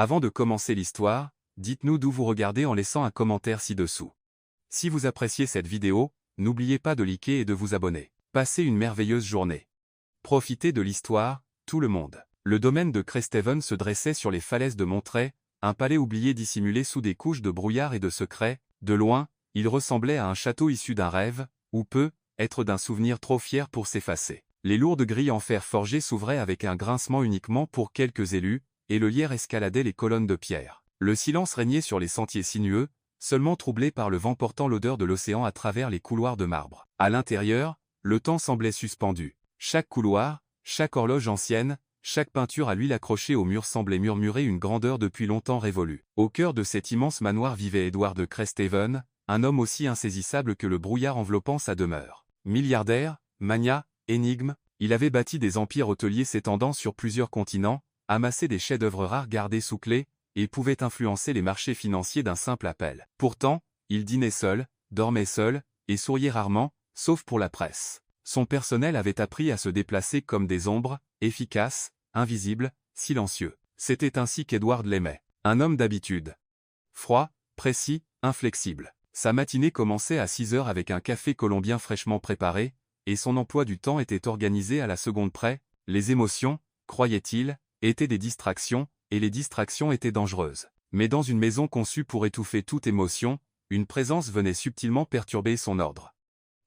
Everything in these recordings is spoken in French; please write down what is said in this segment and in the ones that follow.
Avant de commencer l'histoire, dites-nous d'où vous regardez en laissant un commentaire ci-dessous. Si vous appréciez cette vidéo, n'oubliez pas de liker et de vous abonner. Passez une merveilleuse journée. Profitez de l'histoire, tout le monde. Le domaine de Cresthaven se dressait sur les falaises de Montray, un palais oublié dissimulé sous des couches de brouillard et de secrets. De loin, il ressemblait à un château issu d'un rêve, ou peut-être d'un souvenir trop fier pour s'effacer. Les lourdes grilles en fer forgé s'ouvraient avec un grincement uniquement pour quelques élus, et le lierre escaladait les colonnes de pierre. Le silence régnait sur les sentiers sinueux, seulement troublé par le vent portant l'odeur de l'océan à travers les couloirs de marbre. À l'intérieur, le temps semblait suspendu. Chaque couloir, chaque horloge ancienne, chaque peinture à l'huile accrochée au mur semblait murmurer une grandeur depuis longtemps révolue. Au cœur de cet immense manoir vivait Edward de Cresthaven, un homme aussi insaisissable que le brouillard enveloppant sa demeure. Milliardaire, magnat, énigme, il avait bâti des empires hôteliers s'étendant sur plusieurs continents, amassé des chefs-d'œuvre rares gardés sous clé, et pouvait influencer les marchés financiers d'un simple appel. Pourtant, il dînait seul, dormait seul, et souriait rarement, sauf pour la presse. Son personnel avait appris à se déplacer comme des ombres, efficaces, invisibles, silencieux. C'était ainsi qu'Edward l'aimait. Un homme d'habitude. Froid, précis, inflexible. Sa matinée commençait à 6 heures avec un café colombien fraîchement préparé, et son emploi du temps était organisé à la seconde près. Les émotions, croyait-il, étaient des distractions, et les distractions étaient dangereuses. Mais dans une maison conçue pour étouffer toute émotion, une présence venait subtilement perturber son ordre.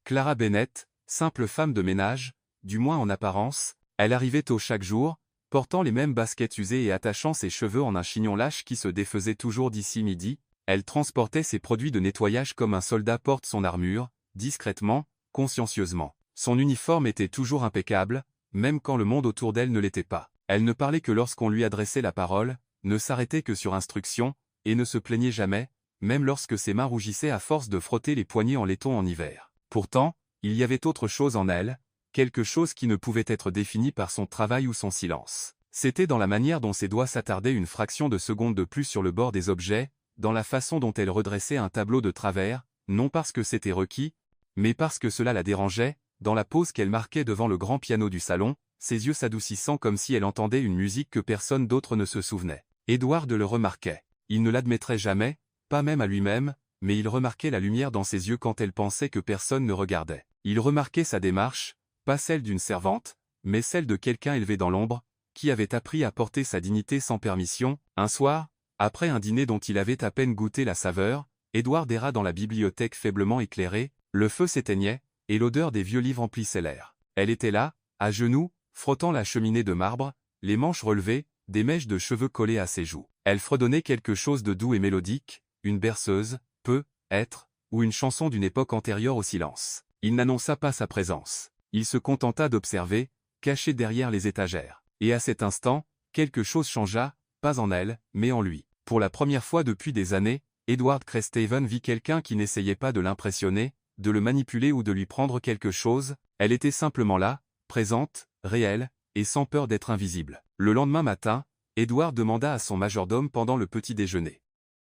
Clara Bennett, simple femme de ménage, du moins en apparence, elle arrivait tôt chaque jour, portant les mêmes baskets usées et attachant ses cheveux en un chignon lâche qui se défaisait toujours d'ici midi. Elle transportait ses produits de nettoyage comme un soldat porte son armure, discrètement, consciencieusement. Son uniforme était toujours impeccable, même quand le monde autour d'elle ne l'était pas. Elle ne parlait que lorsqu'on lui adressait la parole, ne s'arrêtait que sur instruction, et ne se plaignait jamais, même lorsque ses mains rougissaient à force de frotter les poignets en laiton en hiver. Pourtant, il y avait autre chose en elle, quelque chose qui ne pouvait être défini par son travail ou son silence. C'était dans la manière dont ses doigts s'attardaient une fraction de seconde de plus sur le bord des objets, dans la façon dont elle redressait un tableau de travers, non parce que c'était requis, mais parce que cela la dérangeait, dans la pause qu'elle marquait devant le grand piano du salon, ses yeux s'adoucissant comme si elle entendait une musique que personne d'autre ne se souvenait. Edward le remarquait. Il ne l'admettrait jamais, pas même à lui-même, mais il remarquait la lumière dans ses yeux quand elle pensait que personne ne regardait. Il remarquait sa démarche, pas celle d'une servante, mais celle de quelqu'un élevé dans l'ombre, qui avait appris à porter sa dignité sans permission. Un soir, après un dîner dont il avait à peine goûté la saveur, Edward erra dans la bibliothèque faiblement éclairée, le feu s'éteignait, et l'odeur des vieux livres emplissait l'air. Elle était là, à genoux, frottant la cheminée de marbre, les manches relevées, des mèches de cheveux collées à ses joues. Elle fredonnait quelque chose de doux et mélodique, une berceuse, peut-être, ou une chanson d'une époque antérieure au silence. Il n'annonça pas sa présence. Il se contenta d'observer, caché derrière les étagères. Et à cet instant, quelque chose changea, pas en elle, mais en lui. Pour la première fois depuis des années, Edward Cresthaven vit quelqu'un qui n'essayait pas de l'impressionner, de le manipuler ou de lui prendre quelque chose. Elle était simplement là, présente, réelle, et sans peur d'être invisible. Le lendemain matin, Edward demanda à son majordome pendant le petit déjeuner.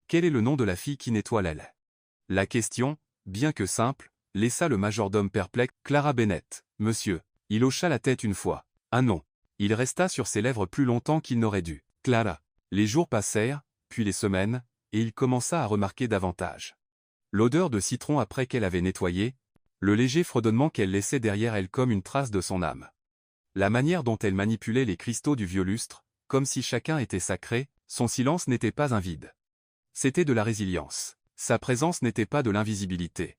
Quel est le nom de la fille qui nettoie l'aile? La question, bien que simple, laissa le majordome perplexe. Clara Bennett, monsieur. Il hocha la tête une fois. Ah non. Il resta sur ses lèvres plus longtemps qu'il n'aurait dû. Clara. Les jours passèrent, puis les semaines, et il commença à remarquer davantage. L'odeur de citron après qu'elle avait nettoyé, le léger fredonnement qu'elle laissait derrière elle comme une trace de son âme. La manière dont elle manipulait les cristaux du vieux lustre, comme si chacun était sacré, son silence n'était pas un vide. C'était de la résilience. Sa présence n'était pas de l'invisibilité.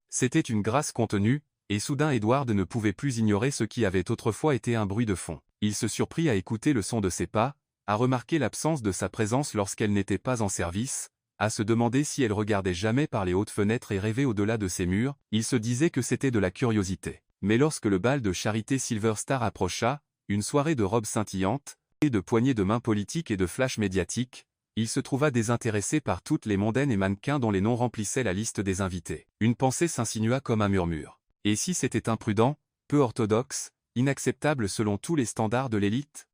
C'était une grâce contenue, et soudain Edward ne pouvait plus ignorer ce qui avait autrefois été un bruit de fond. Il se surprit à écouter le son de ses pas, à remarquer l'absence de sa présence lorsqu'elle n'était pas en service, à se demander si elle regardait jamais par les hautes fenêtres et rêvait au-delà de ses murs. Il se disait que c'était de la curiosité. Mais lorsque le bal de charité Silver Star approcha, une soirée de robes scintillantes, et de poignées de main politiques et de flashs médiatiques, il se trouva désintéressé par toutes les mondaines et mannequins dont les noms remplissaient la liste des invités. Une pensée s'insinua comme un murmure. Et si c'était imprudent, peu orthodoxe, inacceptable selon tous les standards de l'élite?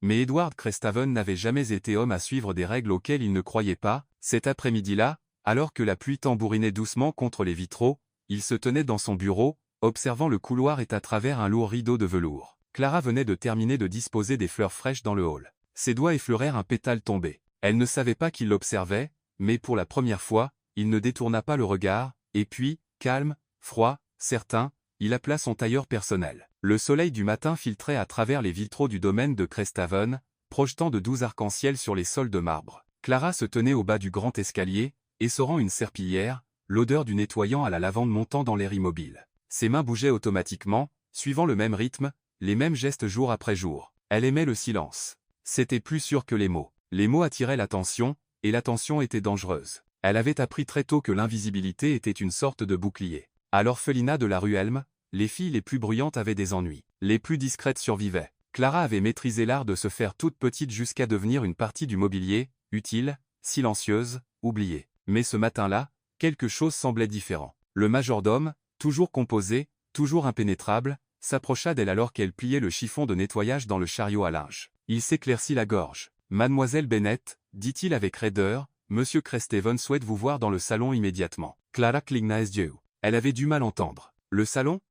Mais Edward Cresthaven n'avait jamais été homme à suivre des règles auxquelles il ne croyait pas. Cet après-midi-là, alors que la pluie tambourinait doucement contre les vitraux, il se tenait dans son bureau, observant le couloir et à travers un lourd rideau de velours. Clara venait de terminer de disposer des fleurs fraîches dans le hall. Ses doigts effleurèrent un pétale tombé. Elle ne savait pas qu'il l'observait, mais pour la première fois, il ne détourna pas le regard, et puis, calme, froid, certain, il appela son tailleur personnel. Le soleil du matin filtrait à travers les vitraux du domaine de Cresthaven, projetant de doux arcs-en-ciel sur les sols de marbre. Clara se tenait au bas du grand escalier, essorant une serpillière, l'odeur du nettoyant à la lavande montant dans l'air immobile. Ses mains bougeaient automatiquement, suivant le même rythme, les mêmes gestes jour après jour. Elle aimait le silence. C'était plus sûr que les mots. Les mots attiraient l'attention, et l'attention était dangereuse. Elle avait appris très tôt que l'invisibilité était une sorte de bouclier. À l'orphelinat de la rue Elm, les filles les plus bruyantes avaient des ennuis. Les plus discrètes survivaient. Clara avait maîtrisé l'art de se faire toute petite jusqu'à devenir une partie du mobilier, utile, silencieuse, oubliée. Mais ce matin-là, quelque chose semblait différent. Le majordome, toujours composé, toujours impénétrable, s'approcha d'elle alors qu'elle pliait le chiffon de nettoyage dans le chariot à linge. Il s'éclaircit la gorge. « Mademoiselle Bennet, dit-il avec raideur, Monsieur Cresthaven souhaite vous voir dans le salon immédiatement. » Clara cligna les yeux. Elle avait du mal à entendre. « Le salon ?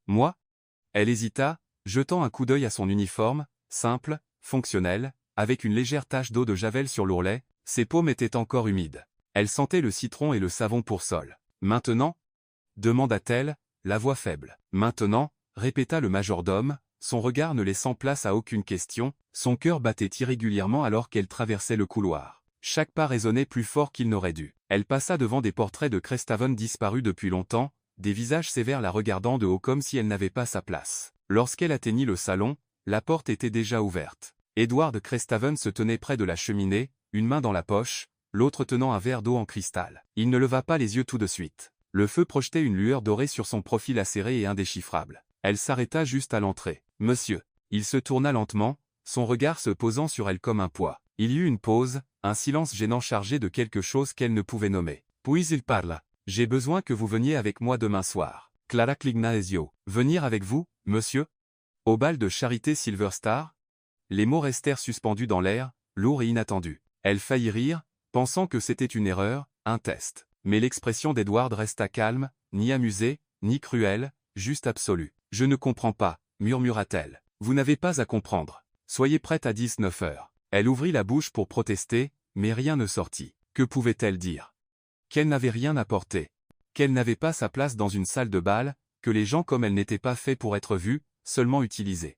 Moi ?» Elle hésita, jetant un coup d'œil à son uniforme, simple, fonctionnel, avec une légère tache d'eau de javel sur l'ourlet. Ses paumes étaient encore humides. Elle sentait le citron et le savon pour sol. « Maintenant ?» demanda-t-elle, la voix faible. « Maintenant ?» répéta le majordome, son regard ne laissant place à aucune question. Son cœur battait irrégulièrement alors qu'elle traversait le couloir. Chaque pas résonnait plus fort qu'il n'aurait dû. Elle passa devant des portraits de Cresthaven disparus depuis longtemps, des visages sévères la regardant de haut comme si elle n'avait pas sa place. Lorsqu'elle atteignit le salon, la porte était déjà ouverte. Edward Cresthaven se tenait près de la cheminée, une main dans la poche, l'autre tenant un verre d'eau en cristal. Il ne leva pas les yeux tout de suite. Le feu projetait une lueur dorée sur son profil acéré et indéchiffrable. Elle s'arrêta juste à l'entrée. « Monsieur !» Il se tourna lentement, son regard se posant sur elle comme un poids. Il y eut une pause, un silence gênant chargé de quelque chose qu'elle ne pouvait nommer. Puis il parla. « J'ai besoin que vous veniez avec moi demain soir. » Clara cligna les yeux. « Venir avec vous, monsieur ? Au bal de Charité Silver Star ?» Les mots restèrent suspendus dans l'air, lourds et inattendus. Elle faillit rire, pensant que c'était une erreur, un test. Mais l'expression d'Edward resta calme, ni amusée, ni cruelle, juste absolue. « Je ne comprends pas, » murmura-t-elle. « Vous n'avez pas à comprendre. Soyez prête à 19 heures. » Elle ouvrit la bouche pour protester, mais rien ne sortit. Que pouvait-elle dire? Qu'elle n'avait rien à porter. Qu'elle n'avait pas sa place dans une salle de bal, que les gens comme elle n'étaient pas faits pour être vus, seulement utilisés.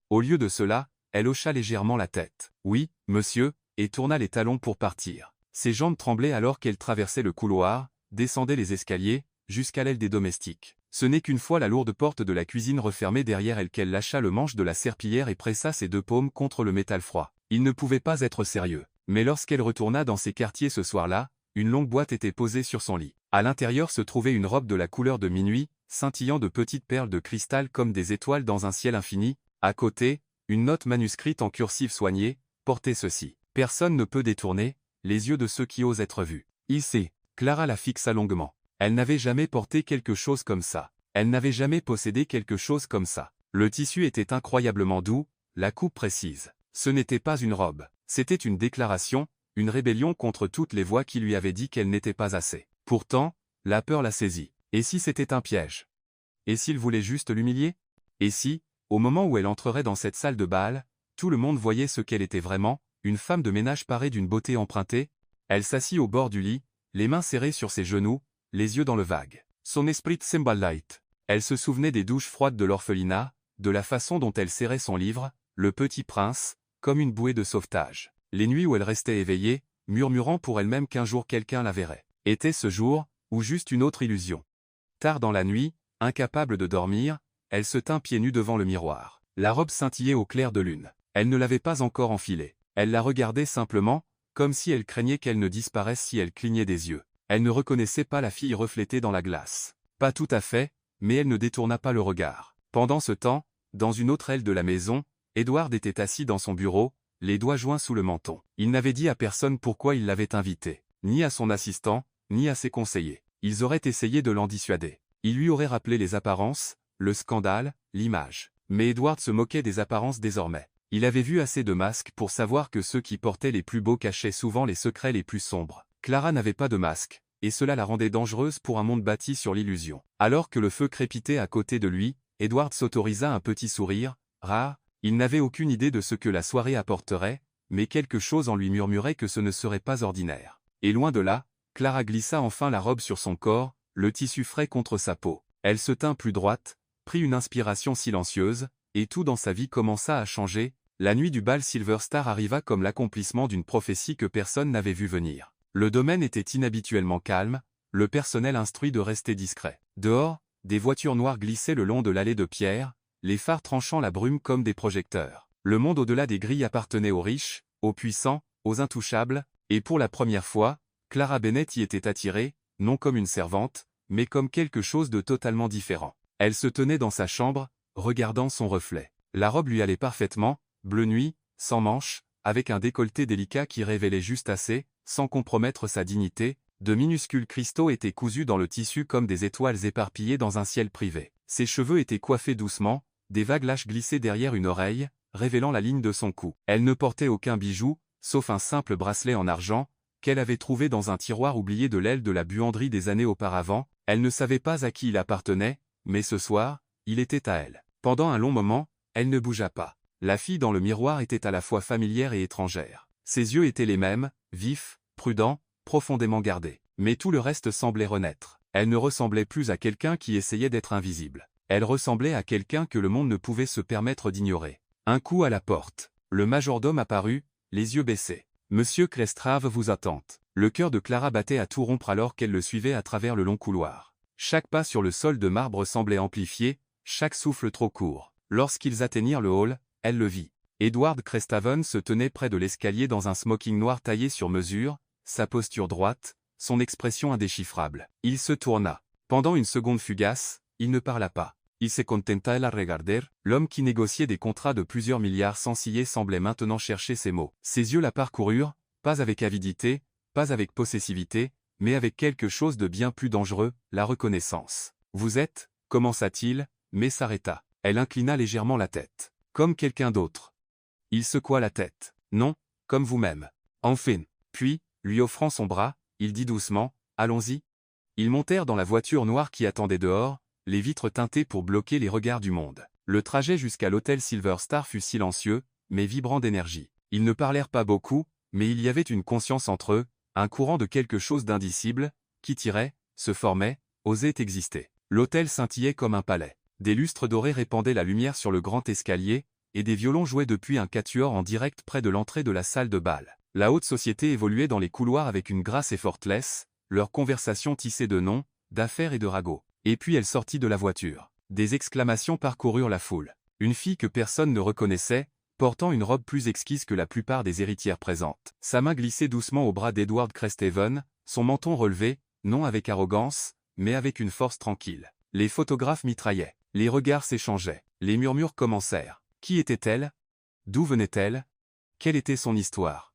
Au lieu de cela, elle hocha légèrement la tête. « Oui, monsieur », et tourna les talons pour partir. Ses jambes tremblaient alors qu'elle traversait le couloir, descendait les escaliers, jusqu'à l'aile des domestiques. Ce n'est qu'une fois la lourde porte de la cuisine refermée derrière elle qu'elle lâcha le manche de la serpillière et pressa ses deux paumes contre le métal froid. Il ne pouvait pas être sérieux. Mais lorsqu'elle retourna dans ses quartiers ce soir-là, une longue boîte était posée sur son lit. À l'intérieur se trouvait une robe de la couleur de minuit, scintillant de petites perles de cristal comme des étoiles dans un ciel infini. À côté, une note manuscrite en cursive soignée, portait ceci. « Personne ne peut détourner les yeux de ceux qui osent être vus. » Ici, Clara la fixa longuement. Elle n'avait jamais porté quelque chose comme ça. Elle n'avait jamais possédé quelque chose comme ça. Le tissu était incroyablement doux, la coupe précise. Ce n'était pas une robe. C'était une déclaration, une rébellion contre toutes les voix qui lui avaient dit qu'elle n'était pas assez. Pourtant, la peur la saisit. Et si c'était un piège? Et s'il voulait juste l'humilier? Et si, au moment où elle entrerait dans cette salle de bal, tout le monde voyait ce qu'elle était vraiment, une femme de ménage parée d'une beauté empruntée? Elle s'assit au bord du lit, les mains serrées sur ses genoux, les yeux dans le vague. Son esprit semblait light. Elle se souvenait des douches froides de l'orphelinat, de la façon dont elle serrait son livre, Le Petit Prince, comme une bouée de sauvetage. Les nuits où elle restait éveillée, murmurant pour elle-même qu'un jour quelqu'un la verrait. Était ce jour, ou juste une autre illusion? Tard dans la nuit, incapable de dormir, elle se tint pieds nus devant le miroir. La robe scintillait au clair de lune. Elle ne l'avait pas encore enfilée. Elle la regardait simplement, comme si elle craignait qu'elle ne disparaisse si elle clignait des yeux. Elle ne reconnaissait pas la fille reflétée dans la glace. Pas tout à fait, mais elle ne détourna pas le regard. Pendant ce temps, dans une autre aile de la maison, Edward était assis dans son bureau, les doigts joints sous le menton. Il n'avait dit à personne pourquoi il l'avait invité, ni à son assistant, ni à ses conseillers. Ils auraient essayé de l'en dissuader. Il lui aurait rappelé les apparences, le scandale, l'image. Mais Edward se moquait des apparences désormais. Il avait vu assez de masques pour savoir que ceux qui portaient les plus beaux cachaient souvent les secrets les plus sombres. Clara n'avait pas de masque, et cela la rendait dangereuse pour un monde bâti sur l'illusion. Alors que le feu crépitait à côté de lui, Edward s'autorisa un petit sourire, rare. Il n'avait aucune idée de ce que la soirée apporterait, mais quelque chose en lui murmurait que ce ne serait pas ordinaire. Et loin de là, Clara glissa enfin la robe sur son corps, le tissu frais contre sa peau. Elle se tint plus droite, prit une inspiration silencieuse, et tout dans sa vie commença à changer. La nuit du bal Silver Star arriva comme l'accomplissement d'une prophétie que personne n'avait vu venir. Le domaine était inhabituellement calme, le personnel instruit de rester discret. Dehors, des voitures noires glissaient le long de l'allée de pierre, les phares tranchant la brume comme des projecteurs. Le monde au-delà des grilles appartenait aux riches, aux puissants, aux intouchables, et pour la première fois, Clara Bennett y était attirée, non comme une servante, mais comme quelque chose de totalement différent. Elle se tenait dans sa chambre, regardant son reflet. La robe lui allait parfaitement, bleu nuit, sans manches, avec un décolleté délicat qui révélait juste assez, sans compromettre sa dignité. De minuscules cristaux étaient cousus dans le tissu comme des étoiles éparpillées dans un ciel privé. Ses cheveux étaient coiffés doucement, des vagues lâches glissaient derrière une oreille, révélant la ligne de son cou. Elle ne portait aucun bijou, sauf un simple bracelet en argent, qu'elle avait trouvé dans un tiroir oublié de l'aile de la buanderie des années auparavant. Elle ne savait pas à qui il appartenait, mais ce soir, il était à elle. Pendant un long moment, elle ne bougea pas. La fille dans le miroir était à la fois familière et étrangère. Ses yeux étaient les mêmes, vifs, prudents, profondément gardés. Mais tout le reste semblait renaître. Elle ne ressemblait plus à quelqu'un qui essayait d'être invisible. Elle ressemblait à quelqu'un que le monde ne pouvait se permettre d'ignorer. Un coup à la porte. Le majordome apparut, les yeux baissés. « Monsieur Crestrave vous attend. » Le cœur de Clara battait à tout rompre alors qu'elle le suivait à travers le long couloir. Chaque pas sur le sol de marbre semblait amplifié, chaque souffle trop court. Lorsqu'ils atteignirent le hall, elle le vit. Edward Crestaven se tenait près de l'escalier dans un smoking noir taillé sur mesure, sa posture droite, son expression indéchiffrable. Il se tourna. Pendant une seconde fugace, il ne parla pas. Il se contenta de la regarder. L'homme qui négociait des contrats de plusieurs milliards sans ciller semblait maintenant chercher ses mots. Ses yeux la parcoururent, pas avec avidité, pas avec possessivité, mais avec quelque chose de bien plus dangereux, la reconnaissance. « Vous êtes » commença-t-il, mais s'arrêta. Elle inclina légèrement la tête. « Comme quelqu'un d'autre. » Il secoua la tête. « Non, comme vous-même. » Enfin. Puis, lui offrant son bras, il dit doucement, « Allons-y. » Ils montèrent dans la voiture noire qui attendait dehors, les vitres teintées pour bloquer les regards du monde. Le trajet jusqu'à l'hôtel Silver Star fut silencieux, mais vibrant d'énergie. Ils ne parlèrent pas beaucoup, mais il y avait une conscience entre eux, un courant de quelque chose d'indicible, qui tirait, se formait, osait exister. L'hôtel scintillait comme un palais. Des lustres dorés répandaient la lumière sur le grand escalier, et des violons jouaient depuis un quatuor en direct près de l'entrée de la salle de bal. La haute société évoluait dans les couloirs avec une grâce effortless, leur conversation tissée de noms, d'affaires et de ragots. Et puis elle sortit de la voiture. Des exclamations parcoururent la foule. Une fille que personne ne reconnaissait, portant une robe plus exquise que la plupart des héritières présentes. Sa main glissait doucement au bras d'Edward Crestaven, son menton relevé, non avec arrogance, mais avec une force tranquille. Les photographes mitraillaient. Les regards s'échangeaient. Les murmures commencèrent. Qui était-elle? D'où venait-elle? Quelle était son histoire?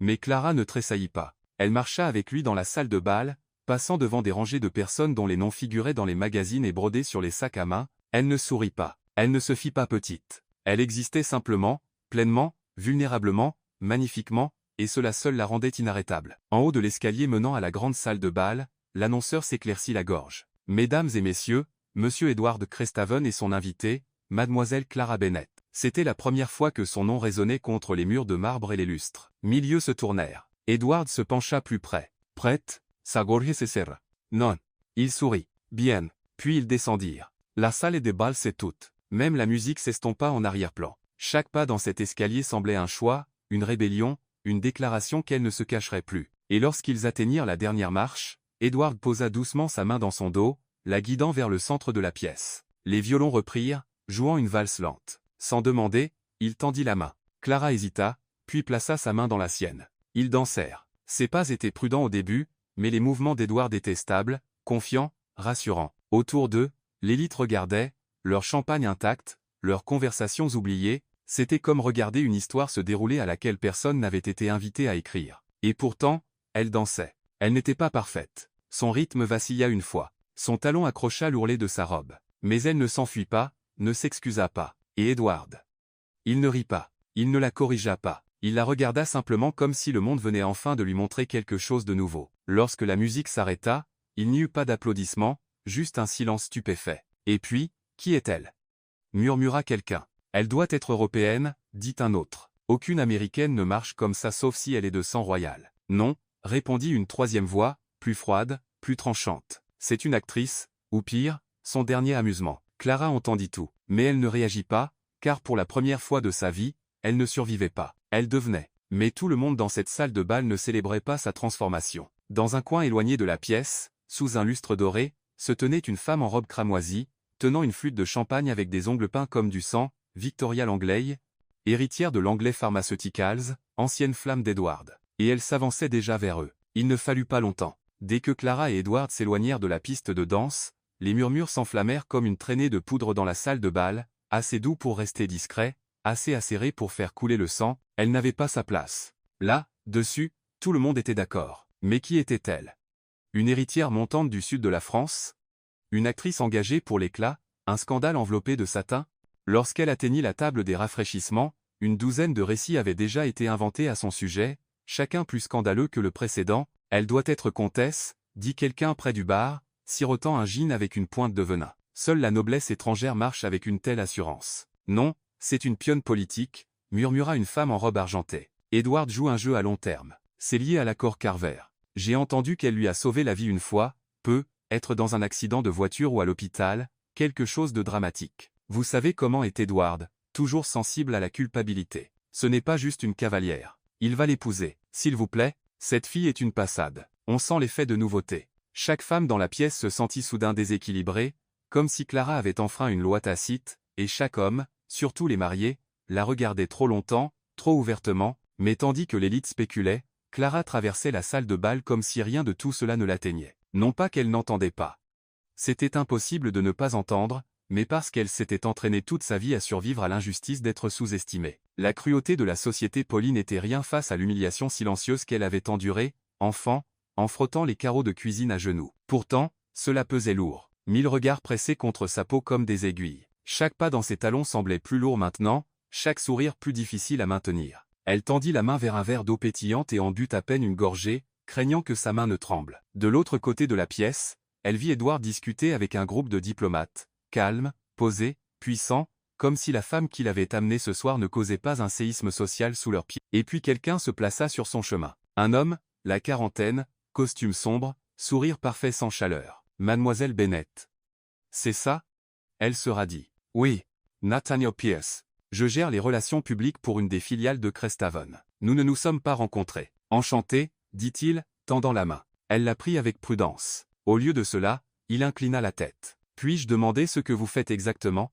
Mais Clara ne tressaillit pas. Elle marcha avec lui dans la salle de bal, passant devant des rangées de personnes dont les noms figuraient dans les magazines et brodés sur les sacs à main. Elle ne sourit pas. Elle ne se fit pas petite. Elle existait simplement, pleinement, vulnérablement, magnifiquement, et cela seul la rendait inarrêtable. En haut de l'escalier menant à la grande salle de bal, l'annonceur s'éclaircit la gorge. « Mesdames et messieurs, Monsieur Edward Crestaven et son invité, Mademoiselle Clara Bennett. » C'était la première fois que son nom résonnait contre les murs de marbre et les lustres. Mille yeux se tournèrent. Edward se pencha plus près. « Prête? Sagorge se serra. »« Non. » Il sourit. « Bien. » Puis ils descendirent. La salle des bals c'est toute. Même la musique s'estompa en arrière-plan. Chaque pas dans cet escalier semblait un choix, une rébellion, une déclaration qu'elle ne se cacherait plus. Et lorsqu'ils atteignirent la dernière marche, Edward posa doucement sa main dans son dos, la guidant vers le centre de la pièce. Les violons reprirent, jouant une valse lente. Sans demander, il tendit la main. Clara hésita, puis plaça sa main dans la sienne. Ils dansèrent. Ses pas étaient prudents au début, mais les mouvements d'Edward étaient stables, confiants, rassurants. Autour d'eux, l'élite regardait, leur champagne intact, leurs conversations oubliées, c'était comme regarder une histoire se dérouler à laquelle personne n'avait été invité à écrire. Et pourtant, elle dansait. Elle n'était pas parfaite. Son rythme vacilla une fois. Son talon accrocha l'ourlet de sa robe. Mais elle ne s'enfuit pas, ne s'excusa pas. Et Edward? Il ne rit pas. Il ne la corrigea pas. Il la regarda simplement comme si le monde venait enfin de lui montrer quelque chose de nouveau. Lorsque la musique s'arrêta, il n'y eut pas d'applaudissements, juste un silence stupéfait. Et puis, qui est-elle? Murmura quelqu'un. Elle doit être européenne, dit un autre. Aucune Américaine ne marche comme ça sauf si elle est de sang royal. Non, répondit une troisième voix, plus froide, plus tranchante. C'est une actrice, ou pire, son dernier amusement. Clara entendit tout, mais elle ne réagit pas, car pour la première fois de sa vie, elle ne survivait pas. Elle devenait. Mais tout le monde dans cette salle de bal ne célébrait pas sa transformation. Dans un coin éloigné de la pièce, sous un lustre doré, se tenait une femme en robe cramoisie, tenant une flûte de champagne avec des ongles peints comme du sang, Victoria Langley, héritière de Langley Pharmaceuticals, ancienne flamme d'Edward. Et elle s'avançait déjà vers eux. Il ne fallut pas longtemps. Dès que Clara et Edward s'éloignèrent de la piste de danse, les murmures s'enflammèrent comme une traînée de poudre dans la salle de bal, assez doux pour rester discret, assez acéré pour faire couler le sang. Elle n'avait pas sa place. Là, dessus, tout le monde était d'accord. Mais qui était-elle? Une héritière montante du sud de la France? Une actrice engagée pour l'éclat? Un scandale enveloppé de satin? Lorsqu'elle atteignit la table des rafraîchissements, une douzaine de récits avaient déjà été inventés à son sujet, chacun plus scandaleux que le précédent. Elle doit être comtesse, dit quelqu'un près du bar, sirotant un gin avec une pointe de venin. Seule la noblesse étrangère marche avec une telle assurance. Non, c'est une pionne politique, murmura une femme en robe argentée. Edward joue un jeu à long terme. C'est lié à l'accord Carver. J'ai entendu qu'elle lui a sauvé la vie une fois, être dans un accident de voiture ou à l'hôpital, quelque chose de dramatique. Vous savez comment est Edward, toujours sensible à la culpabilité. Ce n'est pas juste une cavalière. Il va l'épouser. S'il vous plaît, cette fille est une passade. On sent l'effet de nouveauté. Chaque femme dans la pièce se sentit soudain déséquilibrée, comme si Clara avait enfreint une loi tacite, et chaque homme, surtout les mariés, la regardait trop longtemps, trop ouvertement, mais tandis que l'élite spéculait, Clara traversait la salle de bal comme si rien de tout cela ne l'atteignait. Non pas qu'elle n'entendait pas. C'était impossible de ne pas entendre, mais parce qu'elle s'était entraînée toute sa vie à survivre à l'injustice d'être sous-estimée. La cruauté de la société Pauline n'était rien face à l'humiliation silencieuse qu'elle avait endurée, enfant, en frottant les carreaux de cuisine à genoux. Pourtant, cela pesait lourd. 1000 regards pressés contre sa peau comme des aiguilles. Chaque pas dans ses talons semblait plus lourd maintenant, chaque sourire plus difficile à maintenir. Elle tendit la main vers un verre d'eau pétillante et en but à peine une gorgée, craignant que sa main ne tremble. De l'autre côté de la pièce, elle vit Edward discuter avec un groupe de diplomates, calme, posé, puissant, comme si la femme qui l'avait amené ce soir ne causait pas un séisme social sous leurs pieds. Et puis quelqu'un se plaça sur son chemin. Un homme, la quarantaine, costume sombre, sourire parfait sans chaleur. Mademoiselle Bennett. C'est ça? Elle se radit. Oui. Nathaniel Pierce. Je gère les relations publiques pour une des filiales de Cresthaven. Nous ne nous sommes pas rencontrés. Enchanté, dit-il, tendant la main. Elle la prit avec prudence. Au lieu de cela, il inclina la tête. Puis-je demander ce que vous faites exactement?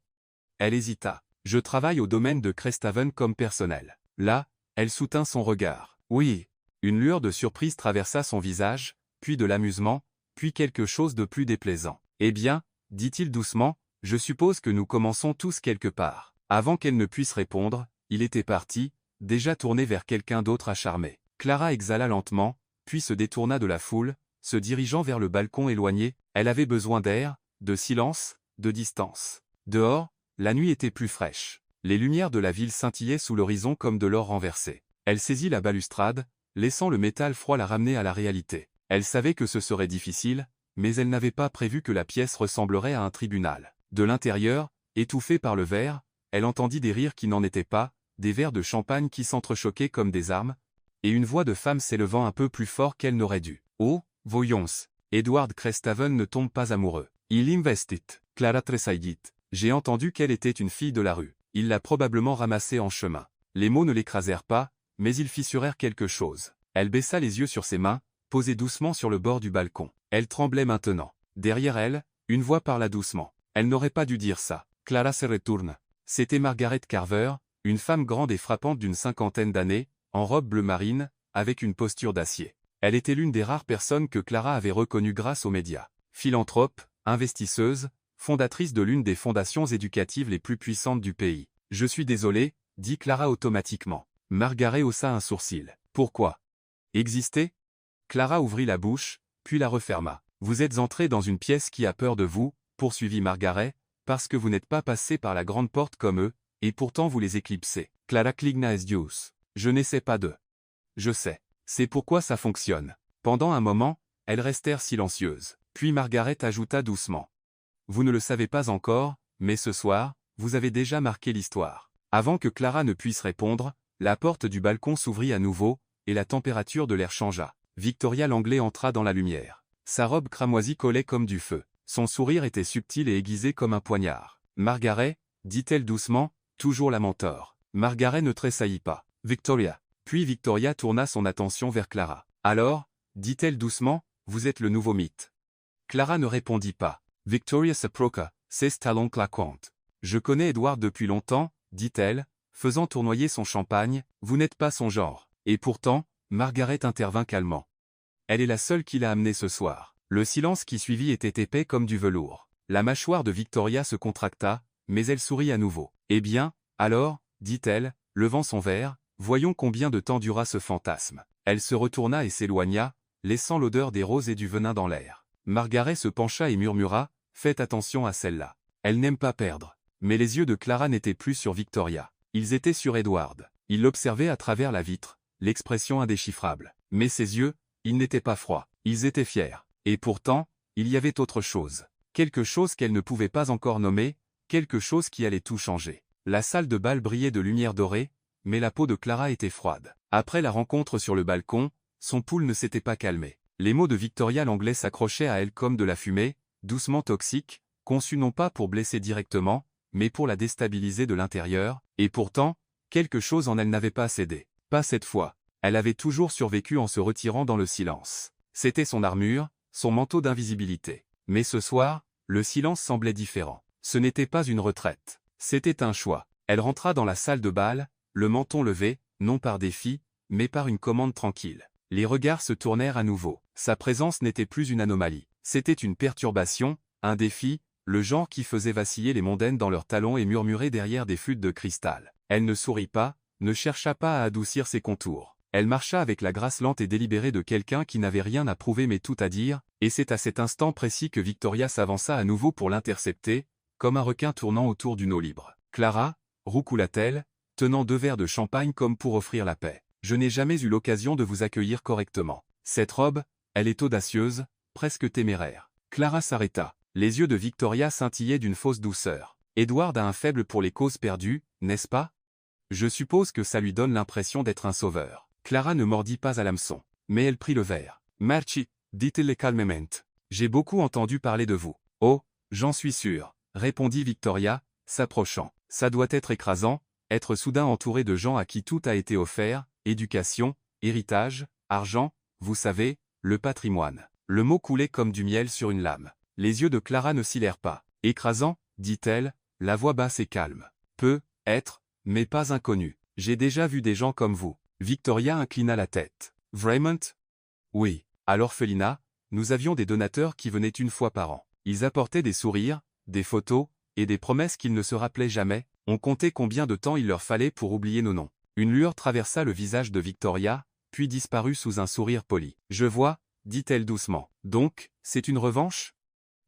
Elle hésita. Je travaille au domaine de Cresthaven comme personnel. Là, elle soutint son regard. Oui. Une lueur de surprise traversa son visage, puis de l'amusement, puis quelque chose de plus déplaisant. Eh bien, dit-il doucement, je suppose que nous commençons tous quelque part. Avant qu'elle ne puisse répondre, il était parti, déjà tourné vers quelqu'un d'autre à charmer. Clara exhala lentement, puis se détourna de la foule, se dirigeant vers le balcon éloigné. Elle avait besoin d'air, de silence, de distance. Dehors, la nuit était plus fraîche. Les lumières de la ville scintillaient sous l'horizon comme de l'or renversé. Elle saisit la balustrade, laissant le métal froid la ramener à la réalité. Elle savait que ce serait difficile, mais elle n'avait pas prévu que la pièce ressemblerait à un tribunal. De l'intérieur, étouffée par le verre, elle entendit des rires qui n'en étaient pas, des verres de champagne qui s'entrechoquaient comme des armes, et une voix de femme s'élevant un peu plus fort qu'elle n'aurait dû. Oh, voyons, Edward Cresthaven ne tombe pas amoureux. Il investit. Clara tressaillit. J'ai entendu qu'elle était une fille de la rue. Il l'a probablement ramassée en chemin. Les mots ne l'écrasèrent pas, mais ils fissurèrent quelque chose. Elle baissa les yeux sur ses mains, posées doucement sur le bord du balcon. Elle tremblait maintenant. Derrière elle, une voix parla doucement. Elle n'aurait pas dû dire ça. Clara se retourne. C'était Margaret Carver, une femme grande et frappante d'une cinquantaine d'années, en robe bleu marine, avec une posture d'acier. Elle était l'une des rares personnes que Clara avait reconnues grâce aux médias. Philanthrope, investisseuse, fondatrice de l'une des fondations éducatives les plus puissantes du pays. Je suis désolée, dit Clara automatiquement. Margaret haussa un sourcil. Pourquoi? Exister? Clara ouvrit la bouche, puis la referma. Vous êtes entrée dans une pièce qui a peur de vous, poursuivit Margaret, parce que vous n'êtes pas passé par la grande porte comme eux, et pourtant vous les éclipsez. Clara cligna les yeux. Je n'essaie pas de. Je sais. C'est pourquoi ça fonctionne. Pendant un moment, elles restèrent silencieuses. Puis Margaret ajouta doucement. Vous ne le savez pas encore, mais ce soir, vous avez déjà marqué l'histoire. Avant que Clara ne puisse répondre, La porte du balcon s'ouvrit à nouveau, et la température de l'air changea. Victoria Langlais entra dans la lumière. Sa robe cramoisie collait comme du feu. Son sourire était subtil et aiguisé comme un poignard. « Margaret » dit-elle doucement, toujours la mentor. Margaret ne tressaillit pas. « Victoria ». Puis Victoria tourna son attention vers Clara. « Alors » dit-elle doucement, « vous êtes le nouveau mythe. » Clara ne répondit pas. « Victoria Saproka, c'est talon claquant. Je connais Edward depuis longtemps, dit-elle, faisant tournoyer son champagne, vous n'êtes pas son genre. Et pourtant, Margaret intervint calmement. Elle est la seule qui l'a amené ce soir. Le silence qui suivit était épais comme du velours. La mâchoire de Victoria se contracta, mais elle sourit à nouveau. Eh bien, alors, dit-elle, levant son verre, voyons combien de temps dura ce fantasme. Elle se retourna et s'éloigna, laissant l'odeur des roses et du venin dans l'air. Margaret se pencha et murmura, faites attention à celle-là. Elle n'aime pas perdre. Mais les yeux de Clara n'étaient plus sur Victoria. Ils étaient sur Edward. Il l'observait à travers la vitre, l'expression indéchiffrable. Mais ses yeux, ils n'étaient pas froids. Ils étaient fiers. Et pourtant, il y avait autre chose. Quelque chose qu'elle ne pouvait pas encore nommer, quelque chose qui allait tout changer. La salle de bal brillait de lumière dorée, mais la peau de Clara était froide. Après la rencontre sur le balcon, son pouls ne s'était pas calmé. Les mots de Victoria Langlais s'accrochaient à elle comme de la fumée, doucement toxique, conçue non pas pour blesser directement, mais pour la déstabiliser de l'intérieur, et pourtant, quelque chose en elle n'avait pas cédé. Pas cette fois. Elle avait toujours survécu en se retirant dans le silence. C'était son armure, son manteau d'invisibilité. Mais ce soir, le silence semblait différent. Ce n'était pas une retraite. C'était un choix. Elle rentra dans la salle de bal, le menton levé, non par défi, mais par une commande tranquille. Les regards se tournèrent à nouveau. Sa présence n'était plus une anomalie. C'était une perturbation, un défi, le genre qui faisait vaciller les mondaines dans leurs talons et murmurer derrière des flûtes de cristal. Elle ne sourit pas, ne chercha pas à adoucir ses contours. Elle marcha avec la grâce lente et délibérée de quelqu'un qui n'avait rien à prouver mais tout à dire, et c'est à cet instant précis que Victoria s'avança à nouveau pour l'intercepter, comme un requin tournant autour d'une eau libre. Clara, roucoula-t-elle, tenant 2 verres de champagne comme pour offrir la paix. Je n'ai jamais eu l'occasion de vous accueillir correctement. Cette robe, elle est audacieuse, presque téméraire. Clara s'arrêta. Les yeux de Victoria scintillaient d'une fausse douceur. Edward a un faible pour les causes perdues, n'est-ce pas? Je suppose que ça lui donne l'impression d'être un sauveur. Clara ne mordit pas à l'hameçon, mais elle prit le verre. Merci, dit-elle calmement. J'ai beaucoup entendu parler de vous. Oh, j'en suis sûr, répondit Victoria, s'approchant. Ça doit être écrasant, être soudain entouré de gens à qui tout a été offert, éducation, héritage, argent, vous savez, le patrimoine. Le mot coulait comme du miel sur une lame. Les yeux de Clara n'oscillèrent pas. Écrasant, dit-elle, la voix basse et calme. Peut être, mais pas inconnu. J'ai déjà vu des gens comme vous. Victoria inclina la tête. Vraiment? Oui. À l'orphelinat, nous avions des donateurs qui venaient une fois par an. Ils apportaient des sourires, des photos, et des promesses qu'ils ne se rappelaient jamais. On comptait combien de temps il leur fallait pour oublier nos noms. Une lueur traversa le visage de Victoria, puis disparut sous un sourire poli. Je vois, dit-elle doucement. Donc, c'est une revanche?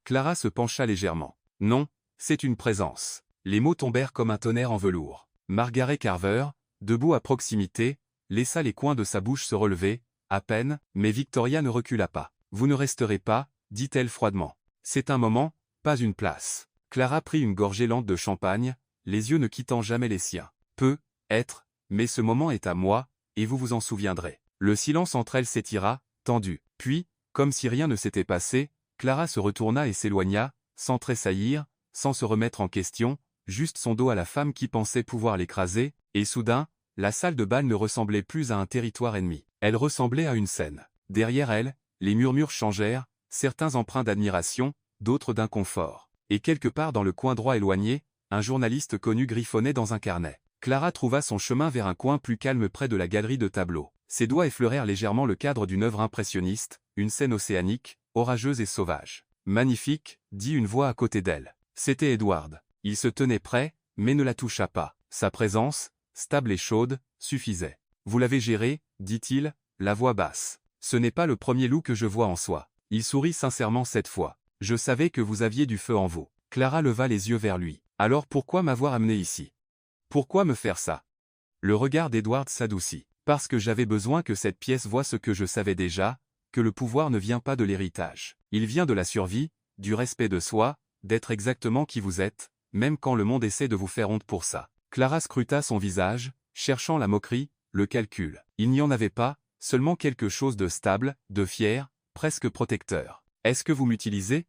Clara se pencha légèrement. Non, c'est une présence. Les mots tombèrent comme un tonnerre en velours. Margaret Carver, debout à proximité, laissa les coins de sa bouche se relever, à peine, mais Victoria ne recula pas. Vous ne resterez pas, dit-elle froidement. C'est un moment, pas une place. Clara prit une gorgée lente de champagne, les yeux ne quittant jamais les siens. Peut être, mais ce moment est à moi, et vous vous en souviendrez. Le silence entre elles s'étira, tendu. Puis, comme si rien ne s'était passé, Clara se retourna et s'éloigna, sans tressaillir, sans se remettre en question, juste son dos à la femme qui pensait pouvoir l'écraser, et soudain, la salle de bal ne ressemblait plus à un territoire ennemi. Elle ressemblait à une scène. Derrière elle, les murmures changèrent, certains empreints d'admiration, d'autres d'inconfort. Et quelque part dans le coin droit éloigné, un journaliste connu griffonnait dans un carnet. Clara trouva son chemin vers un coin plus calme près de la galerie de tableaux. Ses doigts effleurèrent légèrement le cadre d'une œuvre impressionniste, une scène océanique, orageuse et sauvage. Magnifique, dit une voix à côté d'elle. C'était Edward. Il se tenait prêt, mais ne la toucha pas. Sa présence, stable et chaude, suffisait. Vous l'avez géré, dit-il, la voix basse. Ce n'est pas le premier loup que je vois en soi. Il sourit sincèrement cette fois. Je savais que vous aviez du feu en vous. Clara leva les yeux vers lui. Alors pourquoi m'avoir amené ici? Pourquoi me faire ça? Le regard d'Edward s'adoucit. Parce que j'avais besoin que cette pièce voie ce que je savais déjà, que le pouvoir ne vient pas de l'héritage. Il vient de la survie, du respect de soi, d'être exactement qui vous êtes, même quand le monde essaie de vous faire honte pour ça. Clara scruta son visage, cherchant la moquerie, le calcul. Il n'y en avait pas, seulement quelque chose de stable, de fier, presque protecteur. « Est-ce que vous m'utilisez »